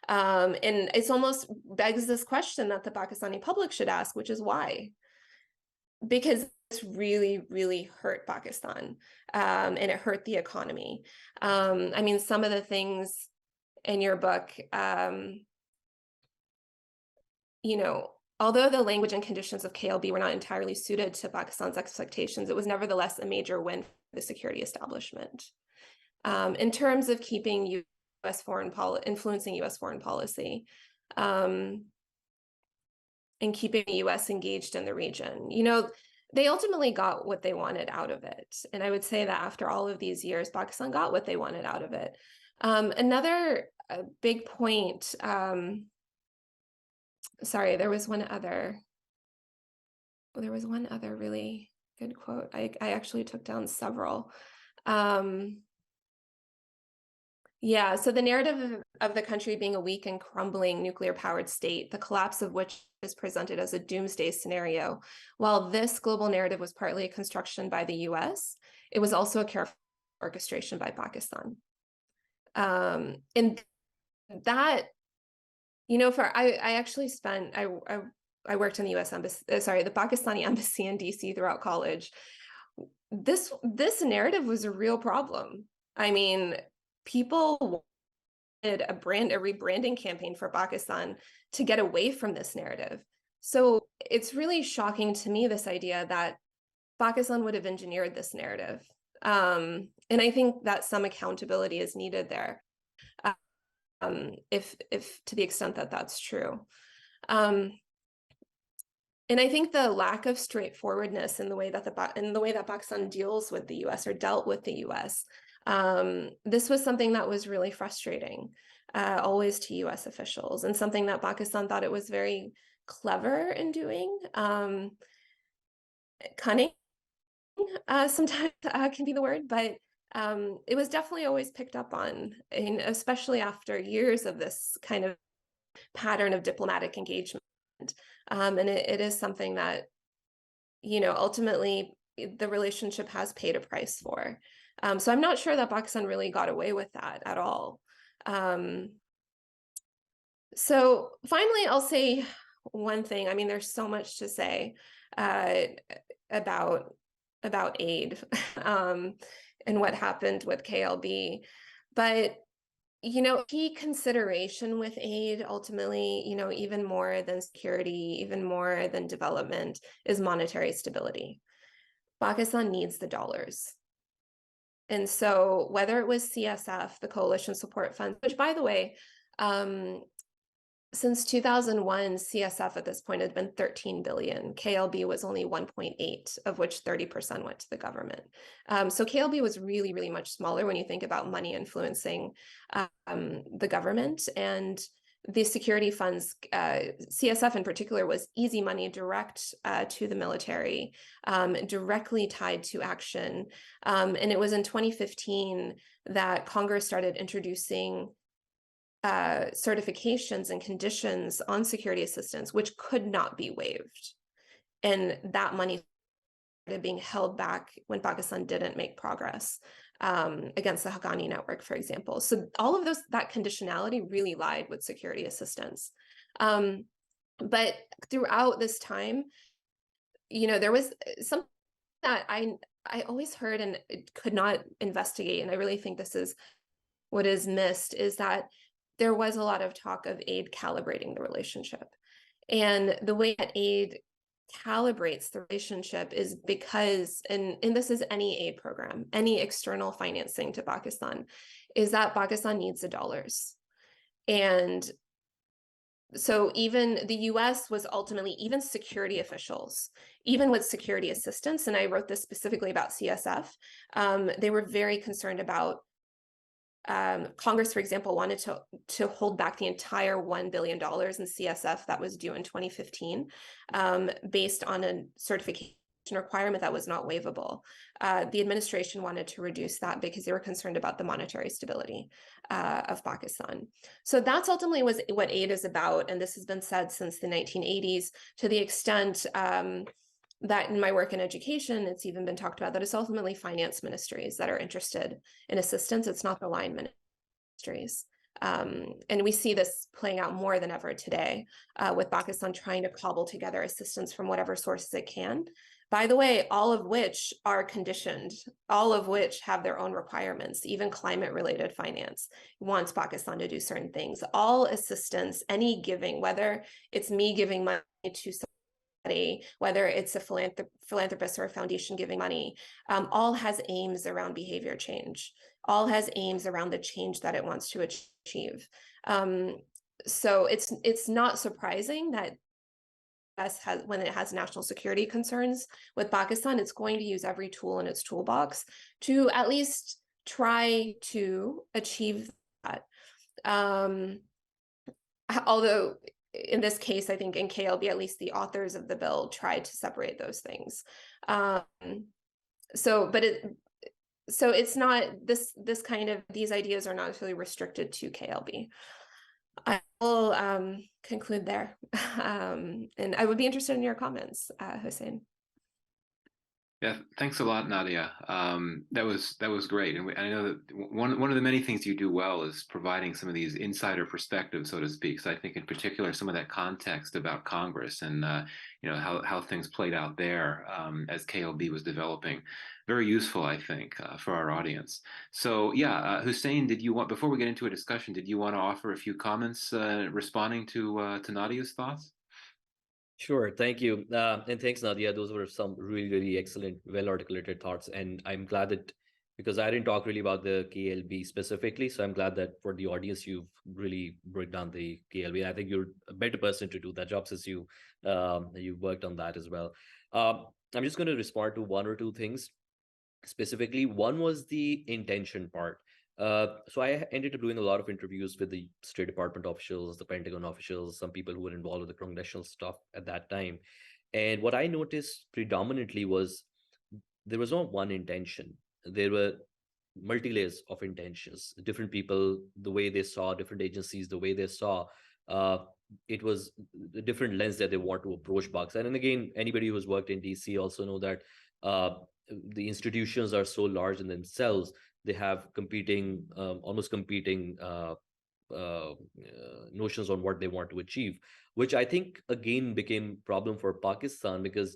And it's almost begs this question that the Pakistani public should ask, which is why? Because this really, really hurt Pakistan, and it hurt the economy. I mean, some of the things in your book, you know, although the language and conditions of KLB were not entirely suited to Pakistan's expectations, it was nevertheless a major win for the security establishment. In terms of keeping influencing US foreign policy, and keeping the US engaged in the region. You know, they ultimately got what they wanted out of it. And I would say that after all of these years, Pakistan got what they wanted out of it. Another big point, sorry, there was one other really good quote. I actually took down several. Yeah, so the narrative of the country being a weak and crumbling nuclear-powered state, the collapse of which is presented as a doomsday scenario. While this global narrative was partly a construction by the US, it was also a careful orchestration by Pakistan. And that, you know, I actually spent, I worked in the US embassy, the Pakistani embassy in DC throughout college. This narrative was a real problem. I mean, people wanted a rebranding campaign for Pakistan to get away from this narrative. So it's really shocking to me, this idea that Pakistan would have engineered this narrative. And I think that some accountability is needed there, if to the extent that that's true. And I think the lack of straightforwardness in the way that Pakistan deals with the US or dealt with the US, this was something that was really frustrating, always to US officials, and something that Pakistan thought it was very clever in doing. Cunning, sometimes can be the word, but it was definitely always picked up on, and especially after years of this kind of pattern of diplomatic engagement. And it is something that, you know, ultimately the relationship has paid a price for. So I'm not sure that Pakistan really got away with that at all. So finally, I'll say one thing. I mean, there's so much to say about aid and what happened with KLB, but you know, key consideration with aid ultimately, you know, even more than security, even more than development, is monetary stability. Pakistan needs the dollars. And so whether it was CSF, the Coalition Support Fund, which by the way, since 2001, CSF at this point had been 13 billion. KLB was only 1.8, of which 30% went to the government. So KLB was really, really much smaller when you think about money influencing the government. And the security funds, CSF in particular, was easy money, direct to the military, directly tied to action. And it was in 2015 that Congress started introducing certifications and conditions on security assistance, which could not be waived. And that money started being held back when Pakistan didn't make progress against the Haqqani network, for example. So all of that conditionality really lied with security assistance. But throughout this time, you know, there was something that I always heard and could not investigate, and I really think this is what is missed, is that there was a lot of talk of aid calibrating the relationship. And the way that aid calibrates the relationship is because, and this is any aid program, any external financing to Pakistan, is that Pakistan needs the dollars. And so even the US was ultimately, even security officials, even with security assistance, and I wrote this specifically about CSF, they were very concerned about Congress, for example, wanted to hold back the entire $1 billion in CSF that was due in 2015 based on a certification requirement that was not waivable. The administration wanted to reduce that because they were concerned about the monetary stability of Pakistan. So that's ultimately what aid is about. And this has been said since the 1980s, to the extent that in my work in education, it's even been talked about that it's ultimately finance ministries that are interested in assistance. It's not the line ministries. And we see this playing out more than ever today with Pakistan trying to cobble together assistance from whatever sources it can. By the way, all of which are conditioned, all of which have their own requirements. Even climate-related finance wants Pakistan to do certain things. All assistance, any giving, whether it's me giving money to whether it's a philanthropist or a foundation giving money, all has aims around behavior change, all has aims around the change that it wants to achieve. So it's not surprising that US has, when it has national security concerns with Pakistan, it's going to use every tool in its toolbox to at least try to achieve that. Although in this case, I think in KLB, at least the authors of the bill tried to separate those things. So it's not this kind of, these ideas are not necessarily restricted to KLB. I will conclude there. And I would be interested in your comments, Hussain. Yeah, thanks a lot, Nadia. That was great, and I know that one of the many things you do well is providing some of these insider perspectives, so to speak. So I think, in particular, some of that context about Congress and how things played out there as KLB was developing, very useful, I think, for our audience. So yeah, Hussain, did you want, before we get into a discussion, did you want to offer a few comments responding to Nadia's thoughts? Sure, thank you. And thanks, Nadia. Those were some really, really excellent, well-articulated thoughts. And I'm glad that, because I didn't talk really about the KLB specifically, so I'm glad that for the audience, you've really broke down the KLB. I think you're a better person to do that job since you worked on that as well. I'm just going to respond to one or two things specifically. One was the intention part. So I ended up doing a lot of interviews with the State Department officials, the Pentagon officials, some people who were involved with the congressional stuff at that time. And what I noticed predominantly was there was not one intention. There were multi-layers of intentions. Different people, the way they saw, different agencies, the way they saw, it was a different lens that they want to approach Pakistan. And again, anybody who's worked in DC also know that the institutions are so large in themselves. They have competing, almost competing notions on what they want to achieve, which I think again became problem for Pakistan, because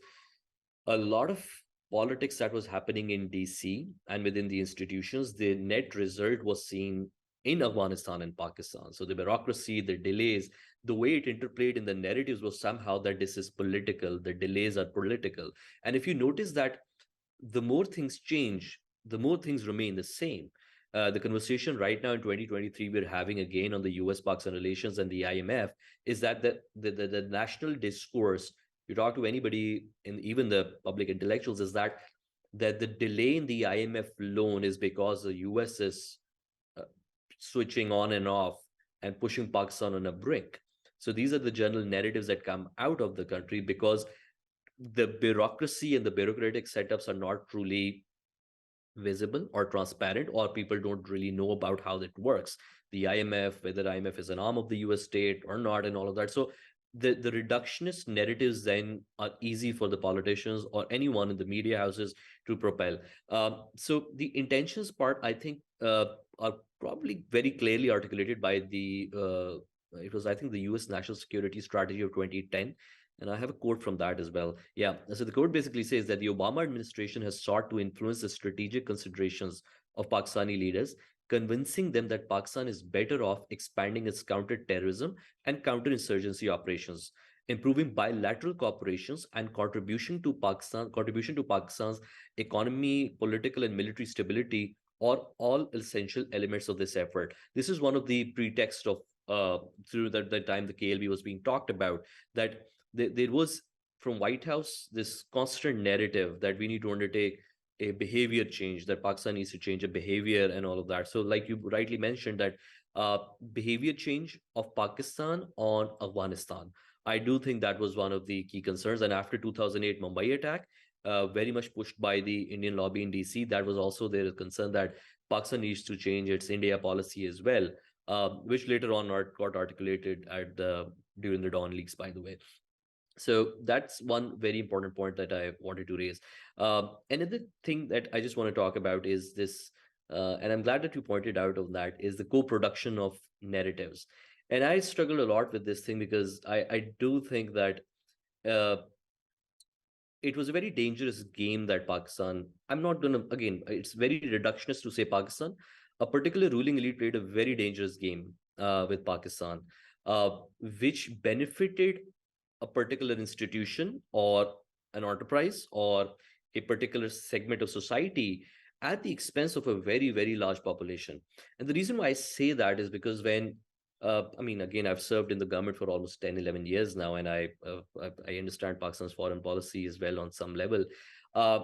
a lot of politics that was happening in DC and within the institutions, the net result was seen in Afghanistan and Pakistan. So the bureaucracy, the delays, the way it interplayed in the narratives was somehow that this is political, the delays are political. And if you notice that the more things change, the more things remain the same. The conversation right now in 2023 we're having again on the U.S. Pakistan relations and the IMF is that the national discourse, you talk to anybody, in even the public intellectuals, is that the delay in the IMF loan is because the US is switching on and off and pushing Pakistan on a brink. So these are the general narratives that come out of the country, because the bureaucracy and the bureaucratic setups are not truly visible or transparent, or people don't really know about how it works. The IMF, whether IMF is an arm of the US state or not, and all of that. So the reductionist narratives then are easy for the politicians or anyone in the media houses to propel. So the intentions part, I think, are probably very clearly articulated by the it was, I think, the US National Security Strategy of 2010. And I have a quote from that as well. Yeah. So the quote basically says that the Obama administration has sought to influence the strategic considerations of Pakistani leaders, convincing them that Pakistan is better off expanding its counter-terrorism and counterinsurgency operations, improving bilateral cooperations, and contribution to Pakistan's economy, political and military stability are all essential elements of this effort. This is one of the pretexts of through the time the KLB was being talked about, that there was from White House this constant narrative that we need to undertake a behavior change, that Pakistan needs to change a behavior and all of that. So like you rightly mentioned, that behavior change of Pakistan on Afghanistan, I do think that was one of the key concerns. And after 2008 Mumbai attack, very much pushed by the Indian lobby in DC, that was also their concern that Pakistan needs to change its India policy as well, which later on got articulated during the Dawn leaks, by the way. So that's one very important point that I wanted to raise. Another thing that I just want to talk about is this, and I'm glad that you pointed out on that, is the co-production of narratives. And I struggled a lot with this thing because I do think that it was a very dangerous game that Pakistan, I'm not going to, again, it's very reductionist to say Pakistan, a particular ruling elite played a very dangerous game with Pakistan, which benefited a particular institution or an enterprise or a particular segment of society at the expense of a very, very large population. And the reason why I say that is because when I mean, again, I've served in the government for almost 10, 11 years now, and I understand Pakistan's foreign policy as well on some level. Uh,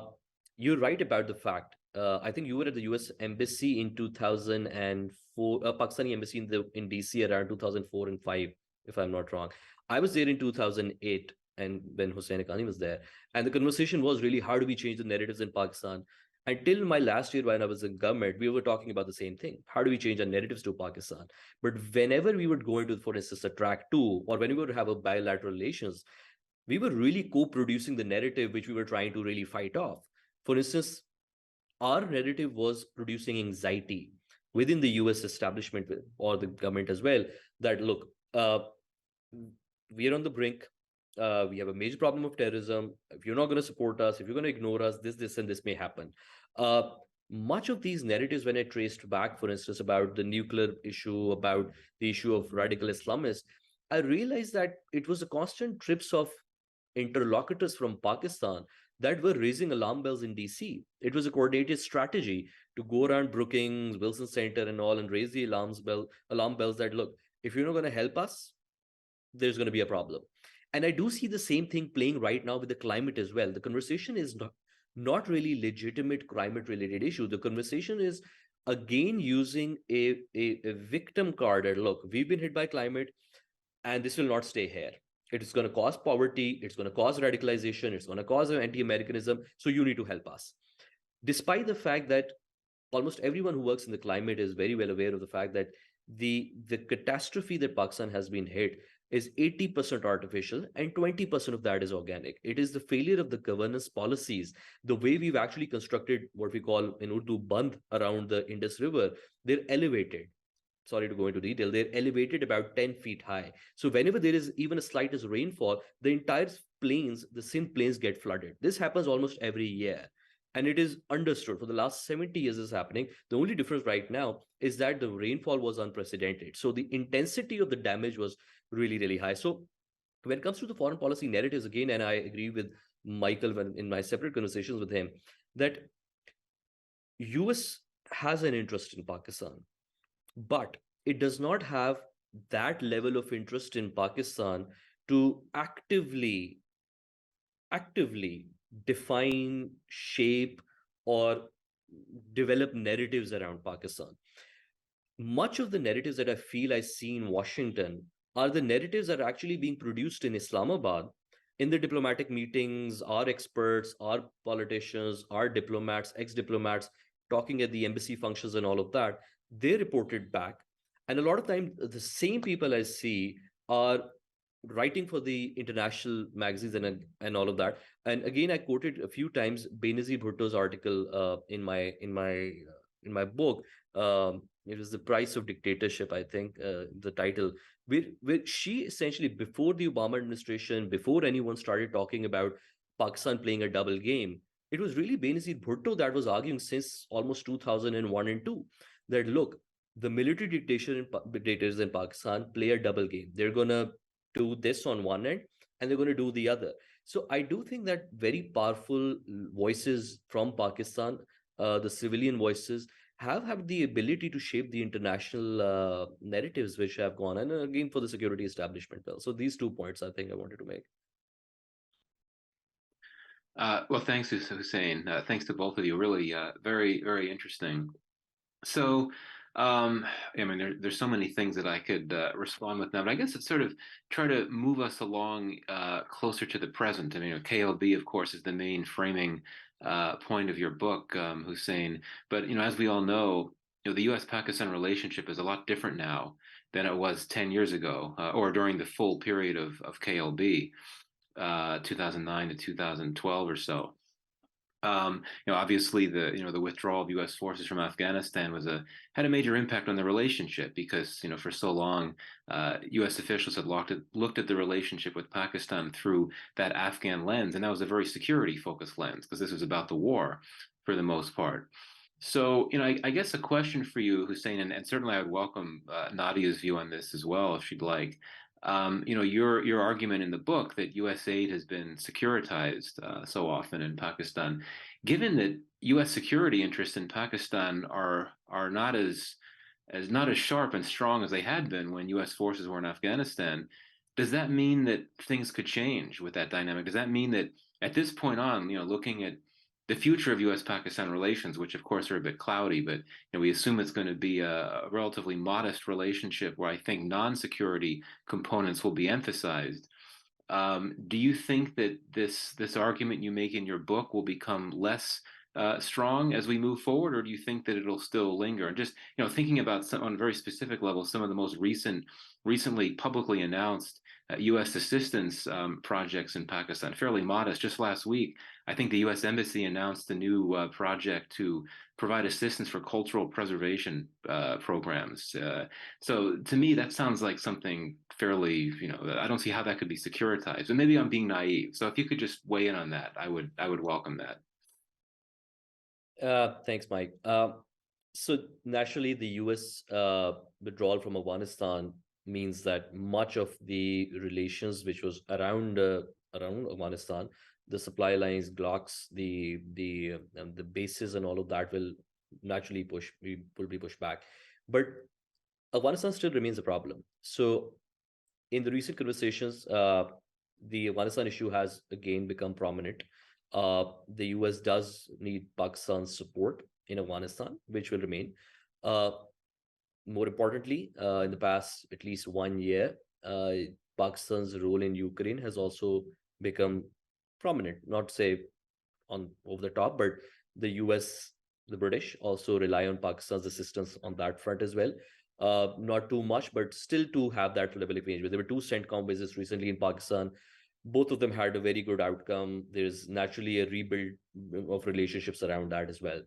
you're right about the fact. I think you were at the U.S. Embassy in 2004, Pakistani Embassy in DC around 2004 and 5, if I'm not wrong. I was there in 2008, and when Hussain Nadim was there, and the conversation was really how do we change the narratives in Pakistan. Until my last year when I was in government, we were talking about the same thing. How do we change our narratives to Pakistan? But whenever we would go into, for instance, a track two, or when we would have a bilateral relations, we were really co-producing the narrative which we were trying to really fight off. For instance, our narrative was producing anxiety within the US establishment or the government as well, that look, we are on the brink. We have a major problem of terrorism. If you're not going to support us, if you're going to ignore us, this, and this may happen. Much of these narratives, when I traced back, for instance, about the nuclear issue, about the issue of radical Islamists, I realized that it was a constant trips of interlocutors from Pakistan that were raising alarm bells in DC. It was a coordinated strategy to go around Brookings, Wilson Center, and all, and raise the alarm bells that look, if you're not going to help us, there's going to be a problem. And I do see the same thing playing right now with the climate as well. The conversation is not really legitimate climate related issue. The conversation is again using a victim card that look, we've been hit by climate and this will not stay here. It is going to cause poverty, it's going to cause radicalization, it's going to cause anti-Americanism, so you need to help us. Despite the fact that almost everyone who works in the climate is very well aware of the fact that the catastrophe that Pakistan has been hit is 80% artificial and 20% of that is organic. It is the failure of the governance policies, the way we've actually constructed what we call in Urdu bandh around the Indus River. They're elevated. Sorry to go into detail, they're elevated about 10 feet high. So whenever there is even a slightest rainfall, the entire plains, the Sindh plains get flooded. This happens almost every year. And it is understood for the last 70 years is happening. The only difference right now is that the rainfall was unprecedented. So the intensity of the damage was really, really high. So when it comes to the foreign policy narratives, again, and I agree with Michael in my separate conversations with him, that US has an interest in Pakistan, but it does not have that level of interest in Pakistan to actively define, shape, or develop narratives around Pakistan. Much of the narratives that I feel I see in Washington are the narratives that are actually being produced in Islamabad in the diplomatic meetings. Our experts, our politicians, our diplomats, ex-diplomats talking at the embassy functions and all of that, they reported back. And a lot of times the same people I see are writing for the international magazines and all of that. And again, I quoted a few times Benazir Bhutto's article in my book. It was The Price of Dictatorship, I think, the title, where she essentially, before the Obama administration, before anyone started talking about Pakistan playing a double game, it was really Benazir Bhutto that was arguing since almost 2001 and 2 that look, the military dictators in Pakistan play a double game. They're going to do this on one end and they're going to do the other. So I do think that very powerful voices from Pakistan, the civilian voices, have the ability to shape the international narratives which have gone, and again for the security establishment. Well, so these 2 points I think I wanted to make. Well, thanks, Hussain. Thanks to both of you. Really, very, very interesting. So, I mean, there's so many things that I could respond with now, but I guess it's sort of try to move us along closer to the present. I mean, KLB, of course, is the main framing point of your book, Hussain. But as we all know, the U.S.-Pakistan relationship is a lot different now than it was 10 years ago, or during the full period of KLB, 2009 to 2012 or so. Obviously the withdrawal of U.S. forces from Afghanistan had a major impact on the relationship because for so long U.S. officials had looked at the relationship with Pakistan through that Afghan lens, and that was a very security focused lens because this was about the war for the most part. So I guess a question for you, Hussain, and certainly I would welcome Nadia's view on this as well if she'd like. Your argument in the book that USAID has been securitized so often in Pakistan, given that U.S. security interests in Pakistan are not as as not as sharp and strong as they had been when U.S. forces were in Afghanistan. Does that mean that things could change with that dynamic? Does that mean that at this point on, looking at the future of U.S.-Pakistan relations, which of course are a bit cloudy, but we assume it's going to be a relatively modest relationship where I think non-security components will be emphasized. Do you think that this argument you make in your book will become less strong as we move forward, or do you think that it'll still linger? And just thinking about some on a very specific level, some of the most recently publicly announced U.S. assistance projects in Pakistan, fairly modest. Just last week, I think the U.S. Embassy announced a new project to provide assistance for cultural preservation programs. So to me, that sounds like something fairly, I don't see how that could be securitized. But maybe I'm being naive. So if you could just weigh in on that, I would welcome that. Thanks, Mike. So naturally, the U.S. Withdrawal from Afghanistan means that much of the relations which was around Afghanistan, the supply lines, Glocks, the bases, and all of that will naturally be pushed back. But Afghanistan still remains a problem. So in the recent conversations, the Afghanistan issue has again become prominent. The US does need Pakistan's support in Afghanistan, which will remain. More importantly, in the past at least 1 year, Pakistan's role in Ukraine has also become prominent. Not to say on over the top, but the US, the British also rely on Pakistan's assistance on that front as well. Not too much, but still to have that level of engagement. There were two CENTCOM visits recently in Pakistan. Both of them had a very good outcome. There's naturally a rebuild of relationships around that as well.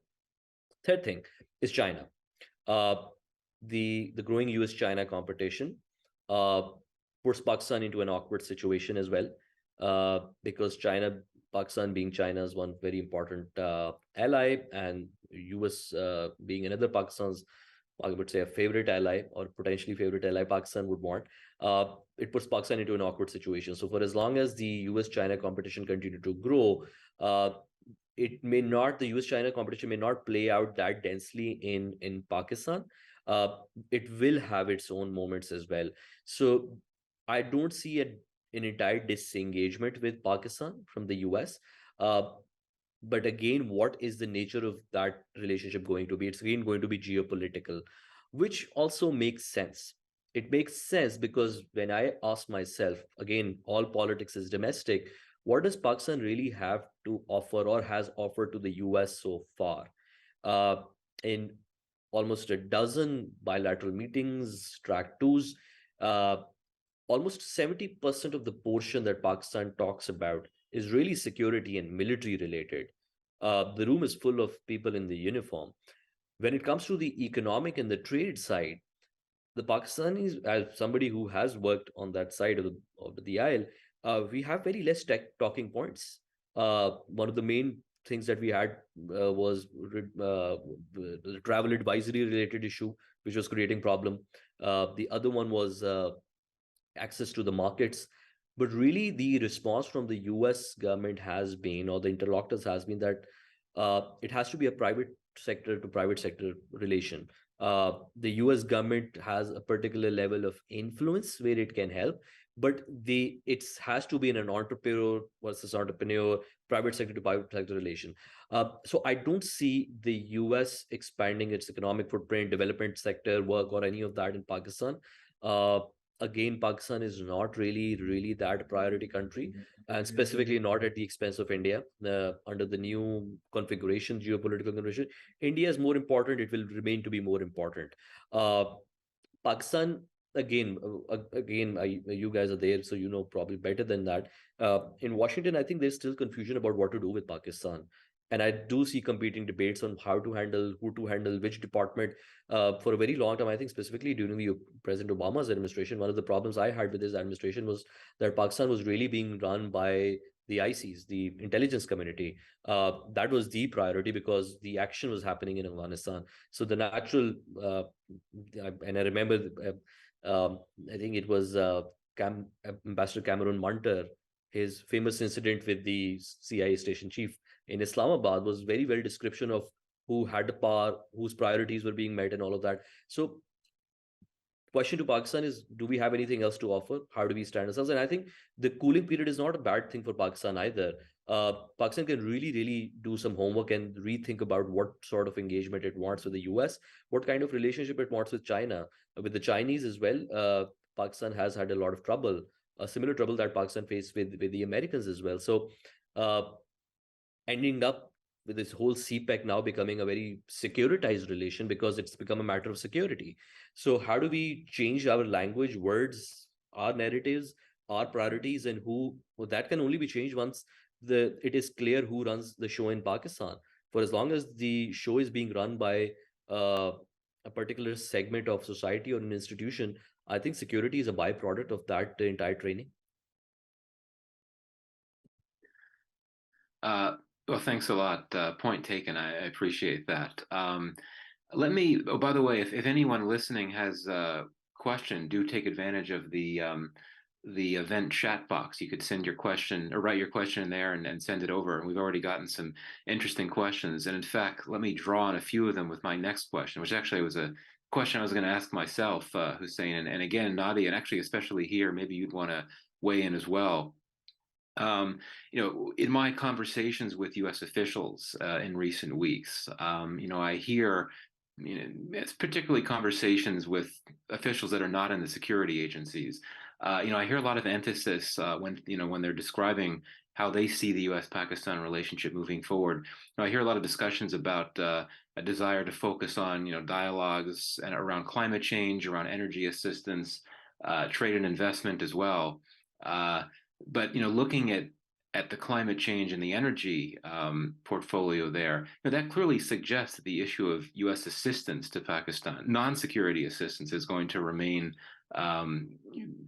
Third thing is China. The growing US-China competition puts Pakistan into an awkward situation as well, because Pakistan being China's one very important ally, and US being another Pakistan's, I would say, a favorite ally or potentially favorite ally Pakistan would want. It puts Pakistan into an awkward situation. So for as long as the US-China competition continue to grow, the US-China competition may not play out that densely in Pakistan. It will have its own moments as well. So I don't see an entire disengagement with Pakistan from the US. But again, what is the nature of that relationship going to be? It's again going to be geopolitical, which also makes sense. It makes sense because when I ask myself, again, all politics is domestic, what does Pakistan really have to offer or has offered to the US so far? In almost a dozen bilateral meetings, track twos, almost 70% of the portion that Pakistan talks about is really security and military related. The room is full of people in the uniform. When it comes to the economic and the trade side, the Pakistanis, as somebody who has worked on that side of the aisle, we have very less talking points. One of the main things that we had was the travel advisory related issue, which was creating problem. The other one was access to the markets. But really, the response from the US government has been, or the interlocutors has been, that it has to be a private sector to private sector relation. The US government has a particular level of influence where it can help, but it has to be in an entrepreneur versus entrepreneur, private sector to private sector relation. So I don't see the US expanding its economic footprint, development sector work, or any of that in Pakistan. Again, Pakistan is not really that priority country, and specifically not at the expense of India. Under the new configuration, geopolitical configuration, India is more important. It will remain to be more important. Pakistan, again, you guys are there, so you know probably better than that. In Washington, I think there's still confusion about what to do with Pakistan. And I do see competing debates on how to handle, who to handle, which department. For a very long time, I think specifically during the President Obama's administration, one of the problems I had with his administration was that Pakistan was really being run by the ICs, the intelligence community. That was the priority because the action was happening in Afghanistan. So the natural, and I remember, I think it was Ambassador Cameron Munter, his famous incident with the CIA station chief in Islamabad was very well description of who had the power, whose priorities were being met, and all of that. So question to Pakistan is, do we have anything else to offer? How do we stand ourselves? And I think the cooling period is not a bad thing for Pakistan either. Pakistan can really do some homework and rethink about what sort of engagement it wants with the US, what kind of relationship it wants with China, with the Chinese as well. Pakistan has had a lot of trouble, a similar trouble that Pakistan faced with the Americans as well. So uh, ending up with this whole CPEC now becoming a very securitized relation because it's become a matter of security. So how do we change our language, words, our narratives, our priorities, and who? Well, that can only be changed once it is clear who runs the show in Pakistan. For as long as the show is being run by uh, a particular segment of society or an institution, I think security is a byproduct of that entire training. Well, thanks a lot. Point taken. I appreciate that. Let me, oh, by the way, if anyone listening has a question, do take advantage of the event chat box. You could send your question or write your question in there and send it over. And we've already gotten some interesting questions. And in fact, let me draw on a few of them with my next question, which actually was a question I was going to ask myself, Hussain. And again, Nadia, and actually especially here, maybe you'd want to weigh in as well. In my conversations with U.S. officials in recent weeks, I hear, it's particularly conversations with officials that are not in the security agencies. I hear a lot of emphasis when they're describing how they see the U.S.-Pakistan relationship moving forward. I hear a lot of discussions about a desire to focus on, dialogues and around climate change, around energy assistance, trade and investment as well. But looking at the climate change and the energy portfolio there, that clearly suggests that the issue of U.S. assistance to Pakistan, non-security assistance, is going to remain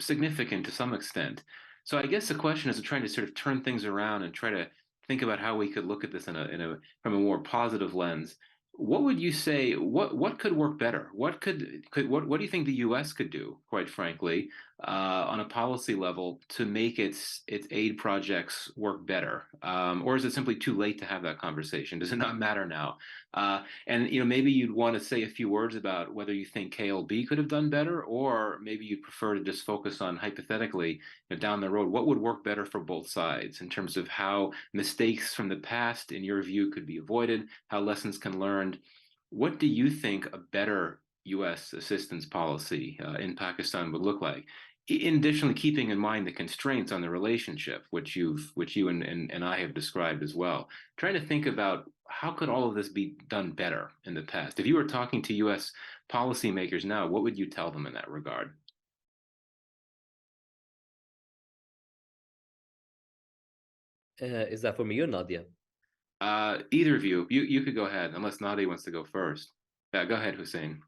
significant to some extent. So I guess the question is trying to sort of turn things around and try to think about how we could look at this from a more positive lens. What would you say? What could work better? What do you think the U.S. could do, quite frankly, on a policy level to make its aid projects work better? Or is it simply too late to have that conversation? Does it not matter now? And maybe you'd want to say a few words about whether you think KLB could have done better, or maybe you'd prefer to just focus on hypothetically down the road, what would work better for both sides in terms of how mistakes from the past, in your view, could be avoided, how lessons can learn. What do you think a better U.S. assistance policy in Pakistan would look like? In additionally, keeping in mind the constraints on the relationship, which you and I have described as well, trying to think about how could all of this be done better in the past. If you were talking to U.S. policymakers now, what would you tell them in that regard? Is that for me or Nadia? Either of you. You could go ahead, unless Nadia wants to go first. Yeah, go ahead, Hussain.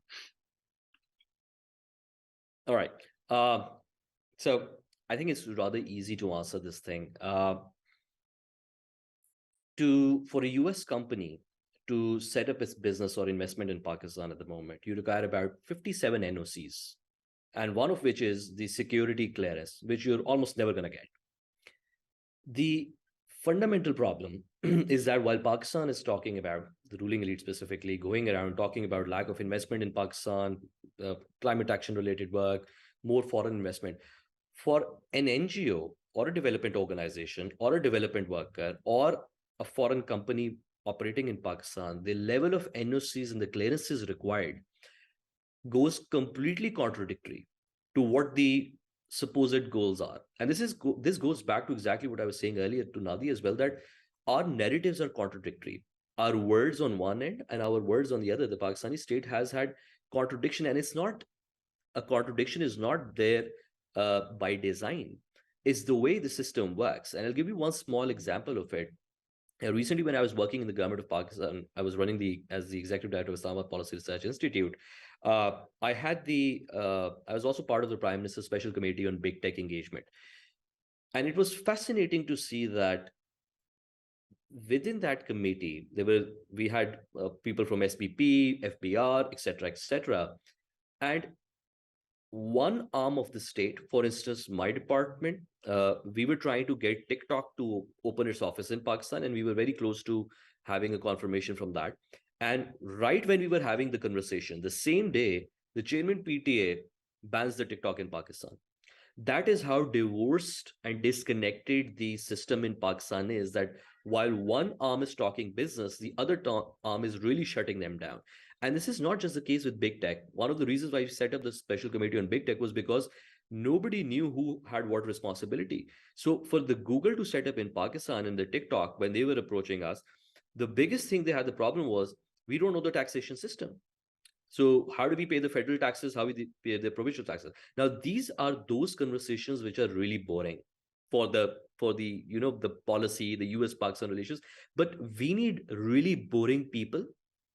All right. So I think it's rather easy to answer this thing. For a US company to set up its business or investment in Pakistan at the moment, you require about 57 NOCs, and one of which is the security clearance, which you're almost never going to get. The fundamental problem is that while Pakistan is talking about, the ruling elite specifically, going around talking about lack of investment in Pakistan, climate action related work, more foreign investment, for an NGO or a development organization or a development worker or a foreign company operating in Pakistan, the level of NOCs and the clearances required goes completely contradictory to what the supposed goals are. And this goes back to exactly what I was saying earlier to Nadia as well, that our narratives are contradictory. Our words on one end and our words on the other. The Pakistani state has had contradiction, and it's not a contradiction is not there by design. It's the way the system works. And I'll give you one small example of it. Recently, when I was working in the government of Pakistan, I was running as the executive director of Islamabad Policy Research Institute. I was also part of the Prime Minister's Special Committee on Big Tech Engagement. And it was fascinating to see that within that committee, we had people from SPP, FBR, etc. And one arm of the state, for instance, my department, we were trying to get TikTok to open its office in Pakistan, and we were very close to having a confirmation from that. And right when we were having the conversation, the same day, the chairman PTA bans the TikTok in Pakistan. That is how divorced and disconnected the system in Pakistan is, that while one arm is talking business, the other arm is really shutting them down. And this is not just the case with big tech. One of the reasons why we set up the special committee on big tech was because nobody knew who had what responsibility. So for the Google to set up in Pakistan and the TikTok, when they were approaching us, the biggest thing they had the problem was, we don't know the taxation system. So how do we pay the federal taxes? How we pay the provincial taxes? Now, these are those conversations which are really boring for the the policy, the U.S. Pakistan relations. But we need really boring people,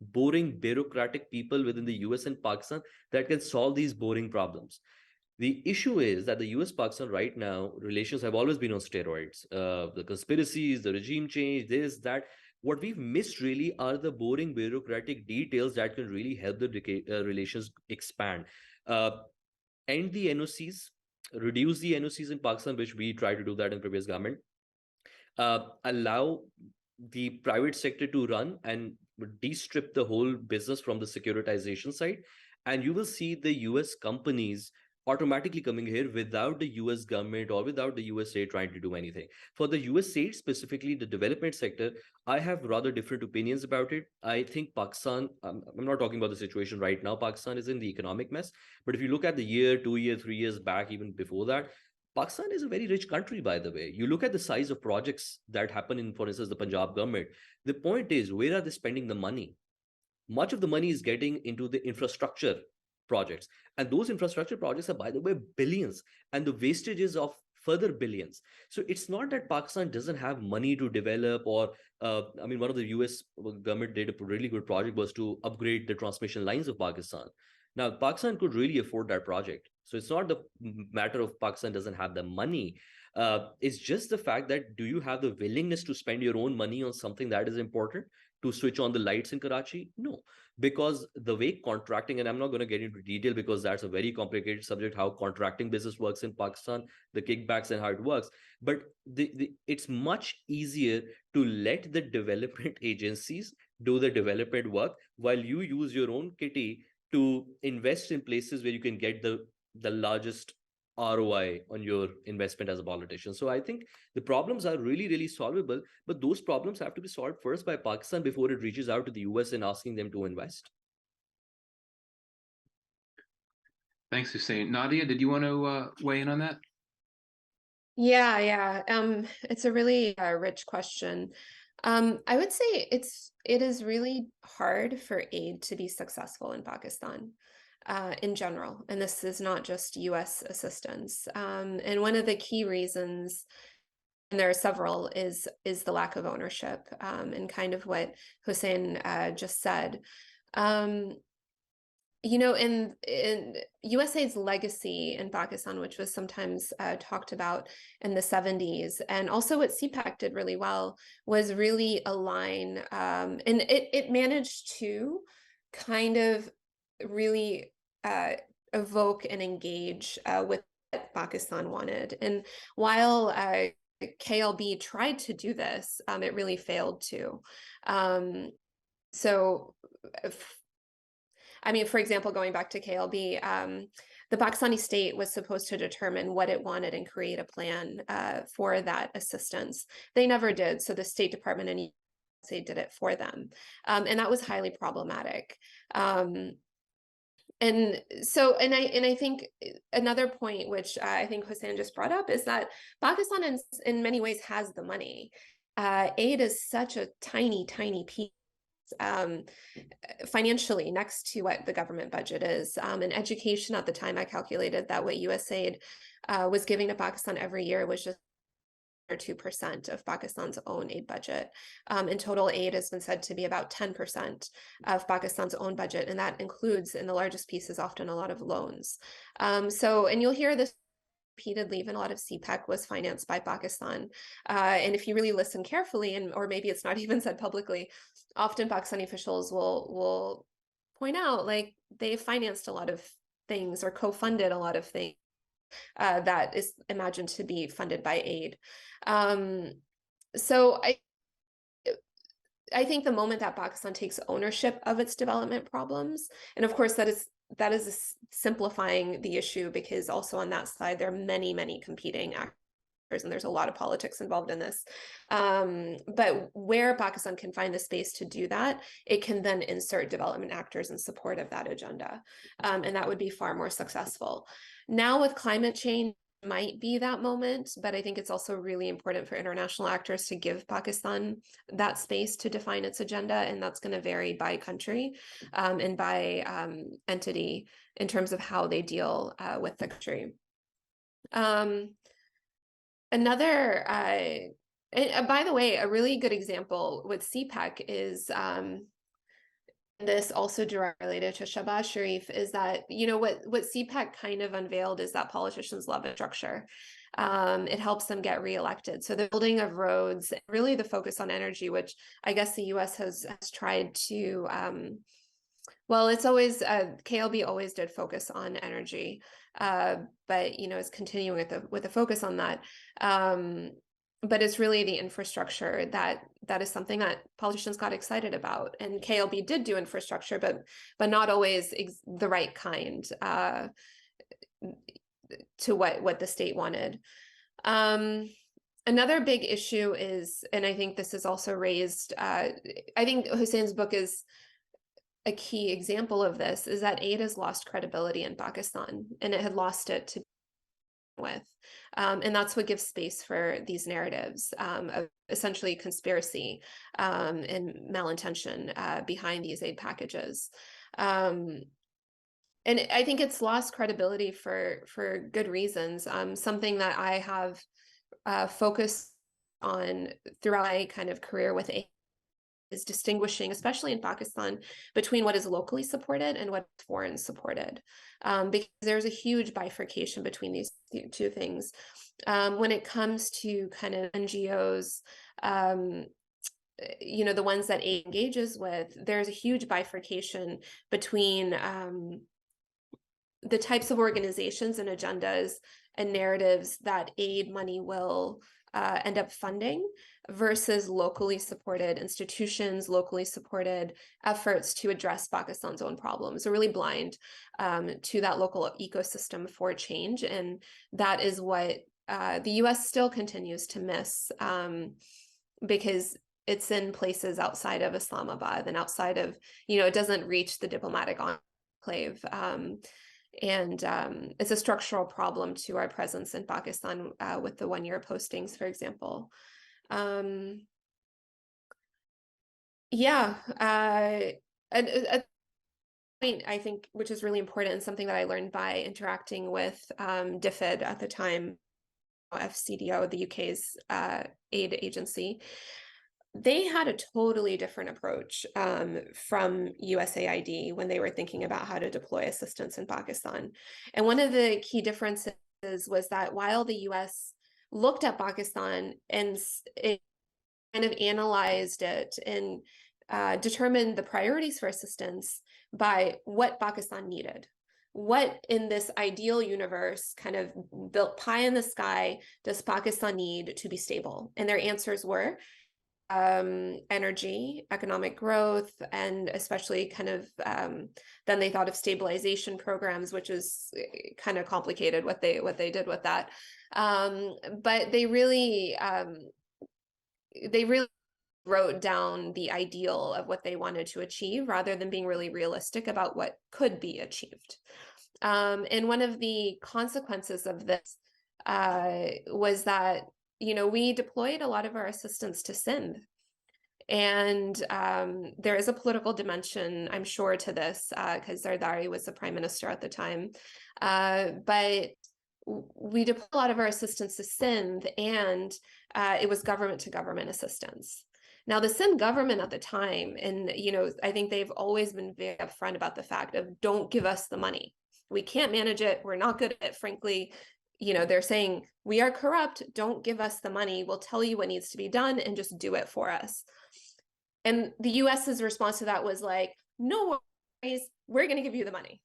boring bureaucratic people within the U.S. and Pakistan that can solve these boring problems. The issue is that the U.S. Pakistan right now relations have always been on steroids. The conspiracies, the regime change, this, that. What we've missed really are the boring bureaucratic details that can really help the relations expand. End the NOCs, reduce the NOCs in Pakistan, which we tried to do that in previous government. Allow the private sector to run and de-strip the whole business from the securitization side. And you will see the US companies automatically coming here without the US government or without the USAID trying to do anything. For the USAID, specifically the development sector, I have rather different opinions about it. I think Pakistan, I'm not talking about the situation right now, Pakistan is in the economic mess. But if you look at the year, 2 years, 3 years back, even before that, Pakistan is a very rich country, by the way. You look at the size of projects that happen in, for instance, the Punjab government. The point is, where are they spending the money? Much of the money is getting into the infrastructure projects. And those infrastructure projects are, by the way, billions. And the wastage is of further billions. So it's not that Pakistan doesn't have money to develop, or, one of the US government did a really good project was to upgrade the transmission lines of Pakistan. Now, Pakistan could really afford that project. So it's not the matter of Pakistan doesn't have the money. It's just the fact that, do you have the willingness to spend your own money on something that is important? To switch on the lights in Karachi? No, because the way contracting, and I'm not going to get into detail because that's a very complicated subject, how contracting business works in Pakistan, the kickbacks and how it works. But it's much easier to let the development agencies do the development work while you use your own kitty to invest in places where you can get the largest ROI on your investment as a politician. So I think the problems are really, really solvable, but those problems have to be solved first by Pakistan before it reaches out to the US and asking them to invest. Thanks, Hussain. Nadia, did you want to weigh in on that? Yeah. It's a really rich question. I would say it is really hard for aid to be successful in Pakistan. In general, and this is not just U.S. assistance. And one of the key reasons, and there are several, is the lack of ownership, and kind of what Hussain just said. In USAID's legacy in Pakistan, which was sometimes talked about in the 70s, and also what CPAC did really well, was really align, and it managed to kind of really evoke and engage with what Pakistan wanted. And while KLB tried to do this, it really failed to. For example, going back to KLB, the Pakistani state was supposed to determine what it wanted and create a plan for that assistance. They never did, so the State Department and USAID did it for them, and that was highly problematic. And I think another point, which I think Hussain just brought up, is that Pakistan in many ways has the money. Aid is such a tiny piece financially next to what the government budget is. And education, at the time I calculated that what USAID was giving to Pakistan every year was just 2% of Pakistan's own aid budget. In total, aid has been said to be about 10% of Pakistan's own budget, and that includes, in the largest piece, is often a lot of loans. And you'll hear this repeatedly, even a lot of CPEC was financed by Pakistan. And if you really listen carefully, or maybe it's not even said publicly, often Pakistani officials will point out, like, they financed a lot of things or co-funded a lot of things that is imagined to be funded by aid. So I think the moment that Pakistan takes ownership of its development problems, and of course that is that is simplifying the issue, because also on that side, there are many, many competing actors, and there's a lot of politics involved in this. But where Pakistan can find the space to do that, it can then insert development actors in support of that agenda. And that would be far more successful. Now with climate change, might be that moment, but I think it's also really important for international actors to give Pakistan that space to define its agenda, and that's going to vary by country and by entity in terms of how they deal with the country. Another, by the way, a really good example with CPEC is, this also directly related to Shahbaz Sharif, is that, what CPEC kind of unveiled is that politicians love a structure. It helps them get reelected. So the building of roads, really the focus on energy, which I guess the US has tried to, well, it's always, KLB always did focus on energy, but, is continuing with the focus on that. But it's really the infrastructure that is something that politicians got excited about. And KLB did do infrastructure, but not always the right kind to what the state wanted. Another big issue is, and I think this is also raised, I think Hussain's book is a key example of this, is that aid has lost credibility in Pakistan, and it had lost it to with. And that's what gives space for these narratives of essentially conspiracy and malintention behind these aid packages. And I think it's lost credibility for good reasons. Something that I have focused on throughout my kind of career with aid is distinguishing, especially in Pakistan, between what is locally supported and what is foreign supported, because there's a huge bifurcation between these two things. When it comes to kind of NGOs, the ones that aid engages with, there's a huge bifurcation between the types of organizations and agendas and narratives that aid money will end up funding versus locally supported institutions, locally supported efforts to address Pakistan's own problems. They're really blind to that local ecosystem for change. And that is what the US still continues to miss, because it's in places outside of Islamabad and outside of, it doesn't reach the diplomatic enclave. And it's a structural problem to our presence in Pakistan with the one-year postings, for example. And a point I think, which is really important, and something that I learned by interacting with DFID at the time, FCDO, the UK's aid agency. They had a totally different approach from USAID when they were thinking about how to deploy assistance in Pakistan. And one of the key differences was that while the US looked at Pakistan and it kind of analyzed it and determined the priorities for assistance by what Pakistan needed. What in this ideal universe, kind of built pie in the sky, does Pakistan need to be stable? And their answers were energy, economic growth, and especially kind of then they thought of stabilization programs, which is kind of complicated what they did with that. But they really wrote down the ideal of what they wanted to achieve rather than being really realistic about what could be achieved. And one of the consequences of this was that, we deployed a lot of our assistance to Sindh. And there is a political dimension, I'm sure, to this, because Zardari was the prime minister at the time. But we deployed a lot of our assistance to Sindh, and it was government-to-government assistance. Now, the Sindh government at the time, and I think they've always been very upfront about the fact of, don't give us the money. We can't manage it. We're not good at it, frankly. They're saying, we are corrupt. Don't give us the money. We'll tell you what needs to be done and just do it for us. And the US's response to that was like, no worries, we're going to give you the money.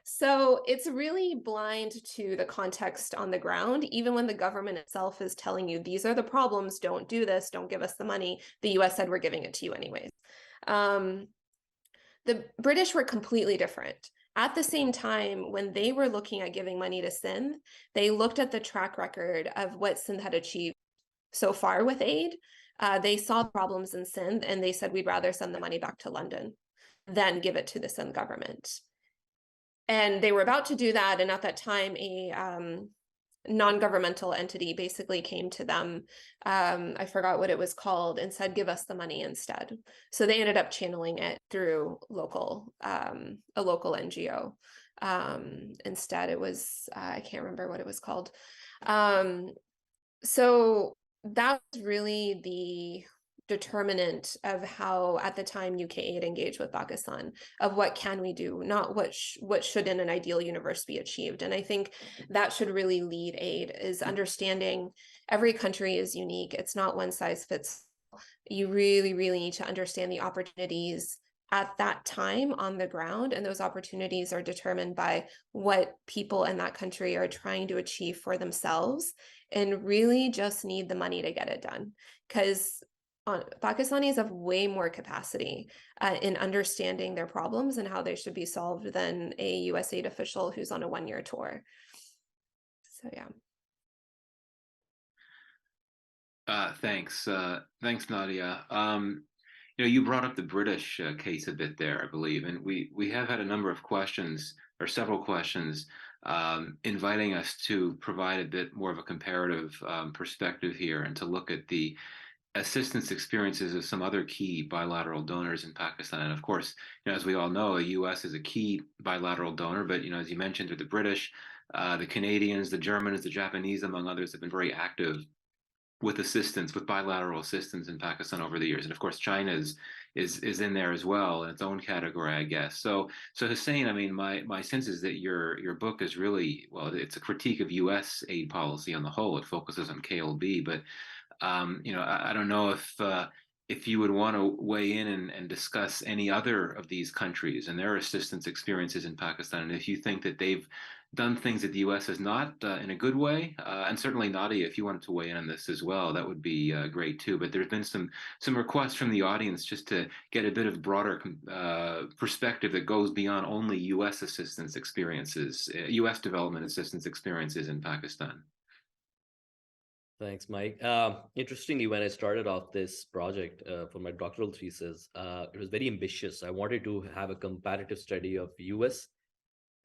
So it's really blind to the context on the ground. Even when the government itself is telling you, these are the problems, don't do this, don't give us the money, the US said, we're giving it to you anyways. The British were completely different. At the same time, when they were looking at giving money to Sindh, they looked at the track record of what Sindh had achieved so far with aid. They saw problems in Sindh and they said, we'd rather send the money back to London than give it to the Sindh government. And they were about to do that. And at that time, a non-governmental entity basically came to them. I forgot what it was called, and said, give us the money instead. So they ended up channeling it through a local NGO. Instead, it was, I can't remember what it was called. So that was really the determinant of how, at the time, UK aid engaged with Pakistan, of what can we do, not what should in an ideal universe be achieved. And I think that should really lead aid, is understanding every country is unique. It's not one size fits all. You really, really need to understand the opportunities at that time on the ground, and those opportunities are determined by what people in that country are trying to achieve for themselves, and really just need the money to get it done. Because Pakistanis have way more capacity in understanding their problems and how they should be solved than a USAID official who's on a one-year tour. So yeah. Thanks, Nadia. You brought up the British case a bit there, I believe, and we have had a number of questions, or several questions, inviting us to provide a bit more of a comparative perspective here, and to look at the assistance experiences of some other key bilateral donors in Pakistan. And of course, as we all know, the U.S. is a key bilateral donor, but as you mentioned, the British, the Canadians, the Germans, the Japanese, among others, have been very active with assistance, with bilateral assistance in Pakistan over the years. And of course, China is in there as well in its own category, I guess. So Hussain, I mean, my sense is that your book is really, well, it's a critique of U.S. aid policy on the whole. It focuses on KLB, but I don't know if you would want to weigh in and discuss any other of these countries and their assistance experiences in Pakistan, and if you think that they've done things that the U.S. has not in a good way. And certainly, Nadia, if you wanted to weigh in on this as well, that would be great too. But there's been some requests from the audience just to get a bit of broader perspective that goes beyond only U.S. assistance experiences, U.S. development assistance experiences in Pakistan. Thanks, Mike. Interestingly, when I started off this project for my doctoral thesis, it was very ambitious. I wanted to have a comparative study of US,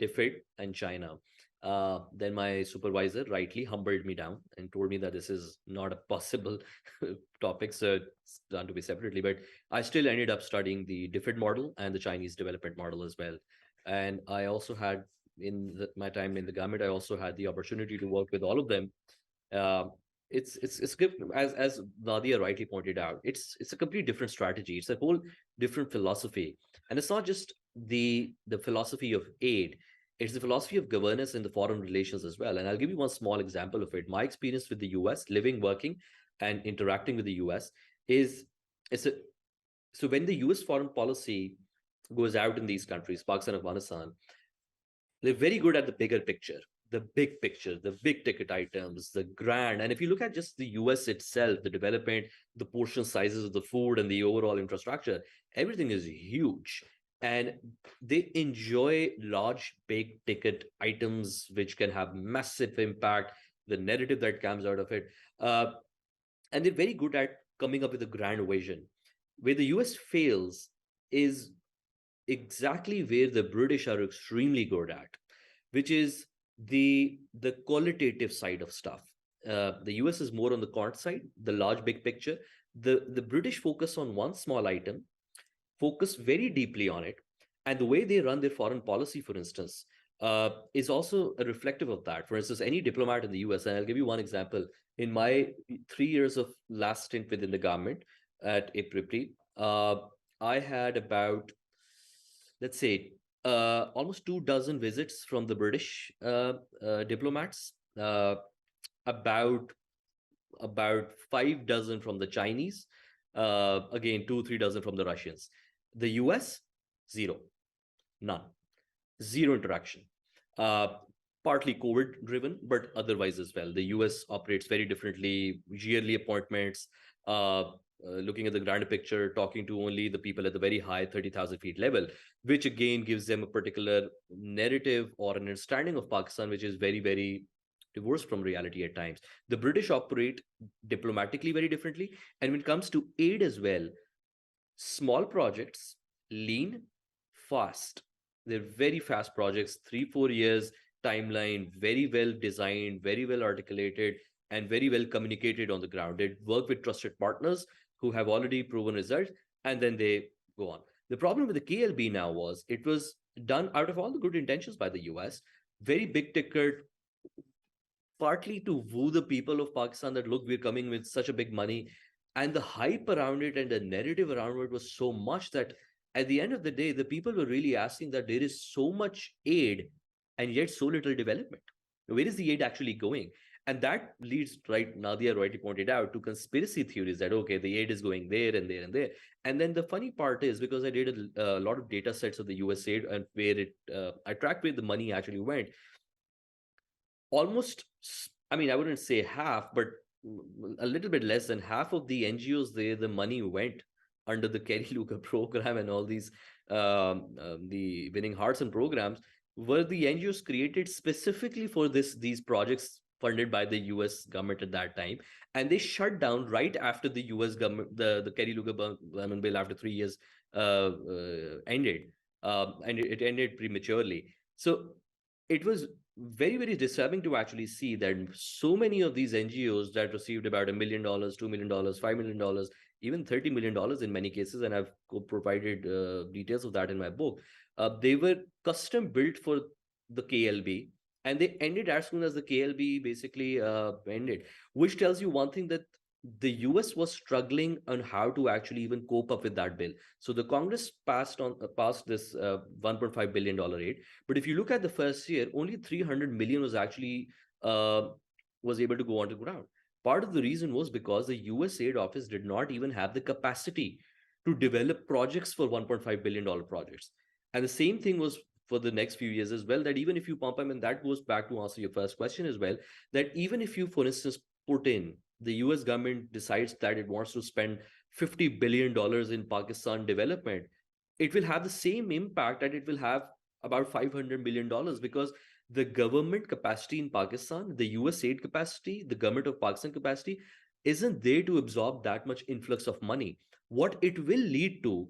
DFID, and China. Then my supervisor rightly humbled me down and told me that this is not a possible topic, so it's done to be separately. But I still ended up studying the DFID model and the Chinese development model as well. And I also had, my time in the government, I also had the opportunity to work with all of them. It's good, as Nadia rightly pointed out, it's a completely different strategy. It's a whole different philosophy, and it's not just the philosophy of aid. It's the philosophy of governance in the foreign relations as well. And I'll give you one small example of it. My experience with the US, living, working, and interacting with the US so when the US foreign policy goes out in these countries, Pakistan, Afghanistan, they're very good at the bigger picture. The big picture, the big ticket items, the grand. And if you look at just the US itself, the development, the portion sizes of the food and the overall infrastructure, everything is huge. And they enjoy large, big ticket items, which can have massive impact, the narrative that comes out of it. And they're very good at coming up with a grand vision. Where the US fails is exactly where the British are extremely good at, which is the qualitative side of stuff. The US is more on the quant side, the large big picture. The British focus on one small item, focus very deeply on it, and the way they run their foreign policy, for instance, is also a reflective of that. For instance, any diplomat in the US, and I'll give you one example. In my 3 years of last stint within the government at IPRIPRI, I had about, let's say, almost 24 visits from the British diplomats, about 6 from the Chinese, again 2-3 from the Russians. The US, zero, none, zero interaction. Partly COVID driven, but otherwise as well. The US operates very differently, yearly appointments, looking at the grander picture, talking to only the people at the very high 30,000 feet level, which again gives them a particular narrative or an understanding of Pakistan, which is very, very divorced from reality at times. The British operate diplomatically very differently. And when it comes to aid as well, small projects, lean, fast. They're very fast projects, 3-4 years timeline, very well designed, very well articulated, and very well communicated on the ground. They work with trusted partners who have already proven results, and then they go on. The problem with the KLB now was it was done out of all the good intentions by the US, very big ticket, partly to woo the people of Pakistan that, look, we're coming with such a big money. And the hype around it and the narrative around it was so much that at the end of the day, the people were really asking that there is so much aid and yet so little development. Where is the aid actually going? And that leads, right, Nadia rightly pointed out, to conspiracy theories that, okay, the aid is going there and there and there. And then the funny part is, because I did a lot of data sets of the USAID and where I tracked where the money actually went, almost, I mean, I wouldn't say half, but a little bit less than half of the NGOs there, the money went under the Kerry-Lugar program and all these the Winning Hearts and programs, were the NGOs created specifically for these projects funded by the US government at that time. And they shut down right after the US government, the Kerry-Lugar Berman bill after 3 years ended. And it ended prematurely. So it was very, very disturbing to actually see that so many of these NGOs that received about $1 million, $2 million, $5 million, even $30 million in many cases, and I've provided details of that in my book, they were custom built for the KLB, and they ended as soon as the KLB basically ended, which tells you one thing, that the US was struggling on how to actually even cope up with that bill. So the Congress passed this $1.5 billion aid. But if you look at the first year, only 300 million was actually was able to go on the ground. Part of the reason was because the USAID office did not even have the capacity to develop projects for $1.5 billion projects. And the same thing was for the next few years as well, that even if you pump them, and that goes back to answer your first question as well, that even if you, for instance, put in, the US government decides that it wants to spend $50 billion in Pakistan development, it will have the same impact that it will have about $500 million, because the government capacity in Pakistan, the USAID capacity, the government of Pakistan capacity isn't there to absorb that much influx of money. What it will lead to,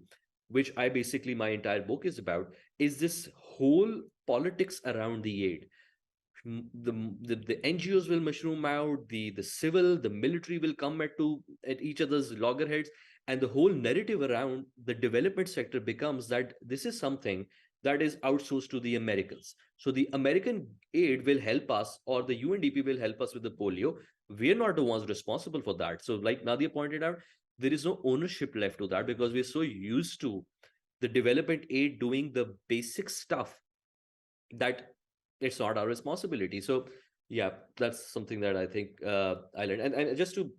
which I basically, my entire book is about, is this whole politics around the aid. The NGOs will mushroom out, the civil, the military will come at each other's loggerheads, and the whole narrative around the development sector becomes that this is something that is outsourced to the Americans. So the American aid will help us, or the UNDP will help us with the polio. We're not the ones responsible for that. So like Nadia pointed out, there is no ownership left to that, because we're so used to the development aid doing the basic stuff that it's not our responsibility. So yeah, that's something that I think I learned. And just to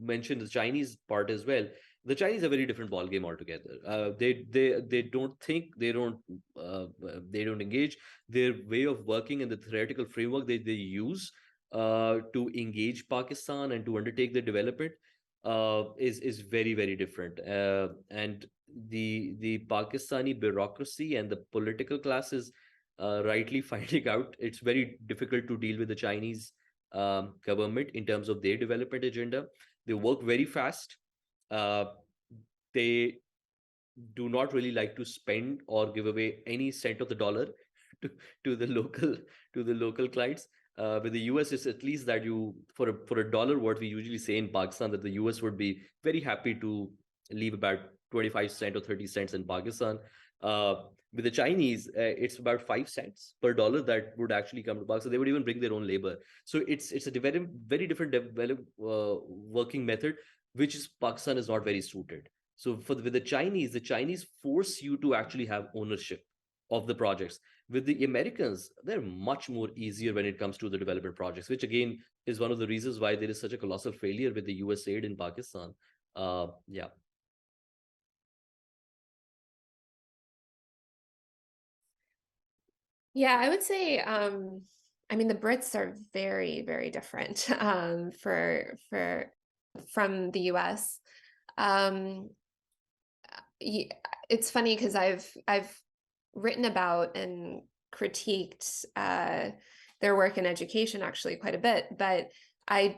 mention the Chinese part as well, the Chinese are a very different ball game altogether. They don't think, they don't engage. Their way of working and the theoretical framework they use to engage Pakistan and to undertake the development is very, very different. And the Pakistani bureaucracy and the political class is rightly finding out it's very difficult to deal with the Chinese government in terms of their development agenda. They work very fast. They do not really like to spend or give away any cent of the dollar to the local clients. With the US, it's at least that you, for a dollar, what we usually say in Pakistan, that the US would be very happy to leave about 25 cents or 30 cents in Pakistan. With the Chinese, it's about 5 cents per dollar that would actually come to Pakistan. They would even bring their own labor. So it's a very, very different working method, which is Pakistan is not very suited. So with the Chinese force you to actually have ownership of the projects. With the Americans, they're much more easier when it comes to the development projects, which again is one of the reasons why there is such a colossal failure with the USAID in Pakistan. Yeah. Yeah, I would say, I mean, the Brits are very, very different from the US. Um, it's funny because I've written about and critiqued their work in education actually quite a bit, but I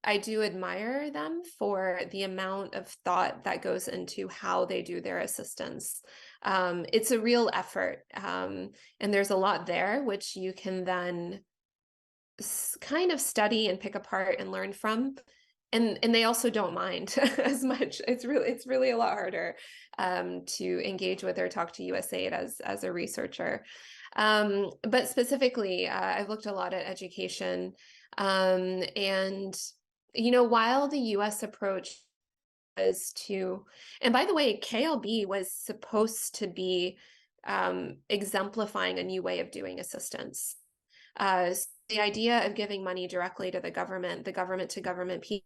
I do admire them for the amount of thought that goes into how they do their assistance. It's a real effort, and there's a lot there which you can then kind of study and pick apart and learn from. And they also don't mind as much. It's really a lot harder to engage with or talk to USAID as a researcher. But specifically, I've looked a lot at education, and while the U.S. approach was to, and by the way, KLB was supposed to be exemplifying a new way of doing assistance. The idea of giving money directly to the government to government piece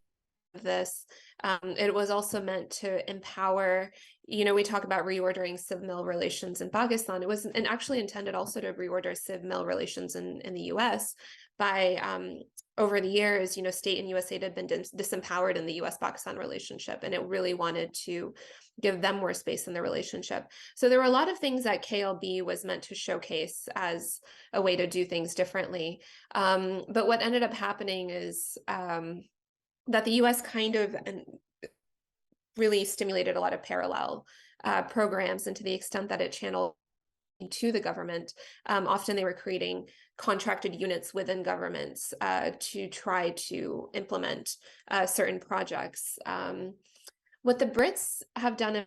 of this, it was also meant to empower, we talk about reordering civ-mil relations in Pakistan. It was and actually intended also to reorder civ-mil relations in the US by over the years, state and USAID had been disempowered in the U.S. Pakistan relationship, and it really wanted to give them more space in the relationship. So there were a lot of things that KLB was meant to showcase as a way to do things differently. But what ended up happening is that the U.S. kind of really stimulated a lot of parallel programs, and to the extent that it channeled to the government, often they were creating contracted units within governments to try to implement certain projects. What the Brits have done in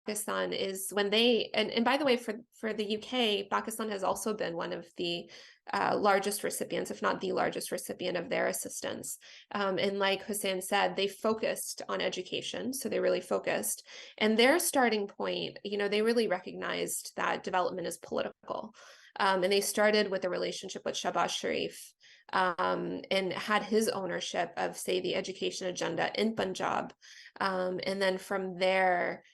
Pakistan is when they, and by the way, for the UK, Pakistan has also been one of the largest recipients, if not the largest recipient of their assistance. And like Hussain said, they focused on education. So they really focused. And their starting point, they really recognized that development is political. And they started with a relationship with Shahbaz Sharif, and had his ownership of, say, the education agenda in Punjab. And then from there,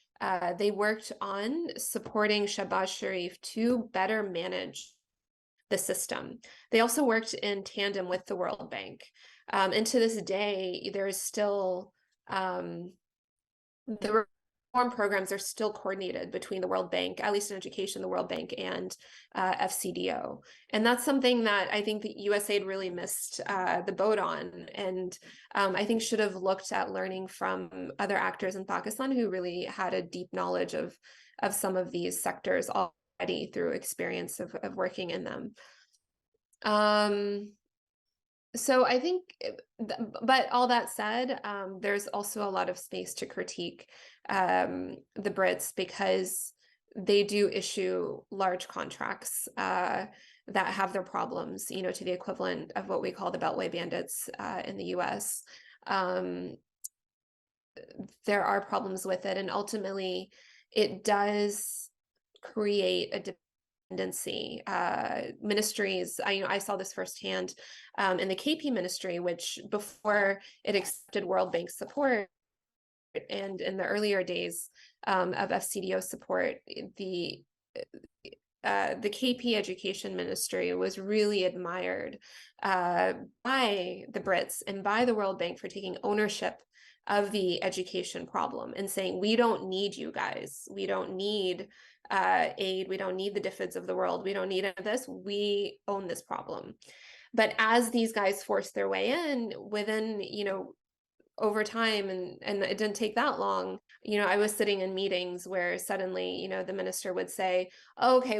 they worked on supporting Shahbaz Sharif to better manage the system. They also worked in tandem with the World Bank. And to this day, there is still the reform programs are still coordinated between the World Bank, at least in education, the World Bank and FCDO. And that's something that I think the USAID really missed the boat on, and I think should have looked at learning from other actors in Pakistan who really had a deep knowledge of some of these sectors already through experience of working in them. So I think, but all that said, there's also a lot of space to critique the Brits, because they do issue large contracts that have their problems, to the equivalent of what we call the Beltway bandits in the US. There are problems with it, and ultimately it does create a dependency. Ministries, I saw this firsthand in the KP ministry, which before it accepted World Bank support, and in the earlier days of FCDO support, the KP education ministry was really admired by the Brits and by the World Bank for taking ownership of the education problem and saying, we don't need you guys. We don't need aid. We don't need the DFIDs of the world. We don't need any of this. We own this problem. But as these guys forced their way in within, over time, and it didn't take that long, I was sitting in meetings where suddenly, the minister would say, oh, okay,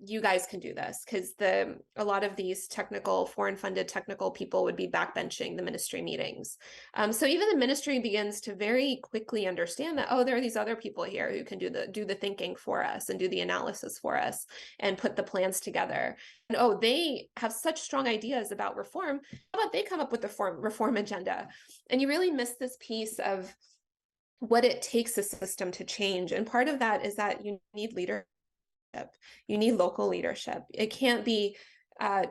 you guys can do this, because a lot of these foreign funded technical people would be backbenching the ministry meetings. So even the ministry begins to very quickly understand that, oh, there are these other people here who can do the thinking for us and do the analysis for us and put the plans together. And oh, they have such strong ideas about reform. How about they come up with the reform agenda? And you really miss this piece of what it takes a system to change. And part of that is that you need leadership. You need local leadership. It can't be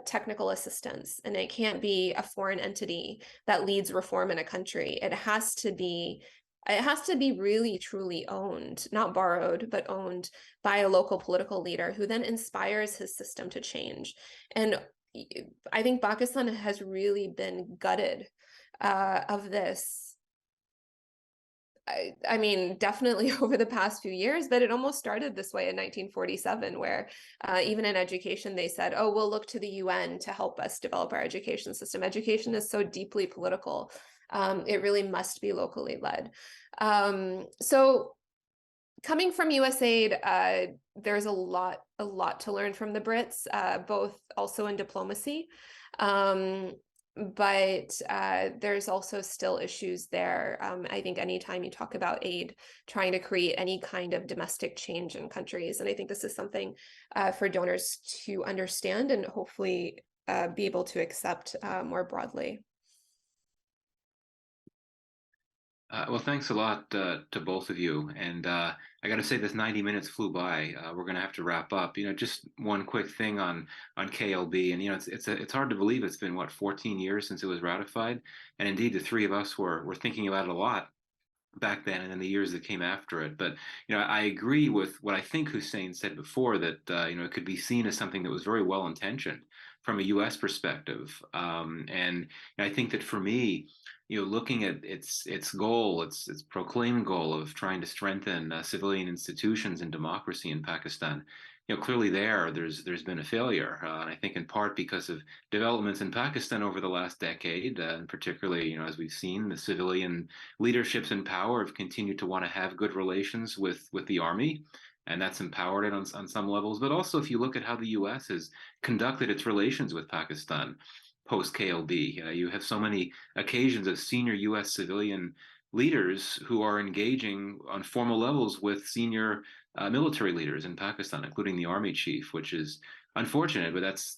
technical assistance, and it can't be a foreign entity that leads reform in a country. It has to be really truly owned, not borrowed, but owned by a local political leader who then inspires his system to change. And I think Pakistan has really been gutted of this I mean, definitely over the past few years, but it almost started this way in 1947, where even in education, they said, oh, we'll look to the UN to help us develop our education system. Education is so deeply political. It really must be locally led. So coming from USAID, there's a lot to learn from the Brits, both also in diplomacy. But there's also still issues there. I think anytime you talk about aid, trying to create any kind of domestic change in countries, and I think this is something for donors to understand and hopefully be able to accept more broadly. Well, thanks a lot to both of you. And I got to say, this 90 minutes flew by. We're going to have to wrap up. Just one quick thing on KLB. And it's hard to believe it's been what 14 years since it was ratified. And indeed, the three of us were thinking about it a lot back then and in the years that came after it. But I agree with what I think Hussain said before, that it could be seen as something that was very well intentioned from a U.S. perspective. And I think that for me, looking at its goal, its proclaimed goal of trying to strengthen civilian institutions and democracy in Pakistan, clearly there's been a failure, and I think in part because of developments in Pakistan over the last decade, and particularly, as we've seen, the civilian leaderships in power have continued to want to have good relations with the army, and that's empowered it on some levels. But also, if you look at how the U.S. has conducted its relations with Pakistan post KLB, you have so many occasions of senior U.S. civilian leaders who are engaging on formal levels with senior military leaders in Pakistan, including the army chief, which is unfortunate, but that's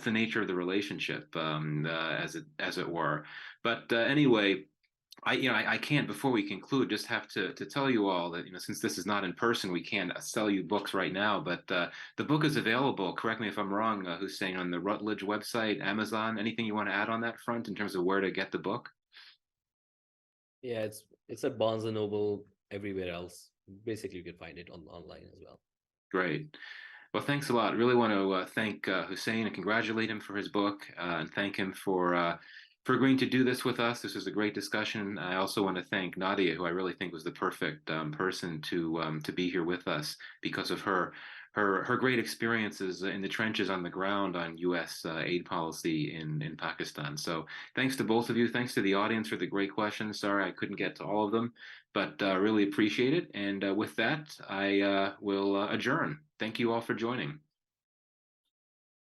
the nature of the relationship, as it were. But anyway, I can't, before we conclude, just have to tell you all that since this is not in person, we can't sell you books right now. But the book is available. Correct me if I'm wrong, Hussain, on the Routledge website, Amazon. Anything you want to add on that front in terms of where to get the book? Yeah, it's at Barnes and Noble, everywhere else. Basically, you can find it online as well. Great. Well, thanks a lot. Really want to thank Hussain and congratulate him for his book, and thank him for agreeing to do this with us. This was a great discussion. I also want to thank Nadia, who I really think was the perfect person to be here with us because of her great experiences in the trenches on the ground on U.S. aid policy in Pakistan. So thanks to both of you. Thanks to the audience for the great questions. Sorry I couldn't get to all of them, but really appreciate it. And with that, I will adjourn. Thank you all for joining.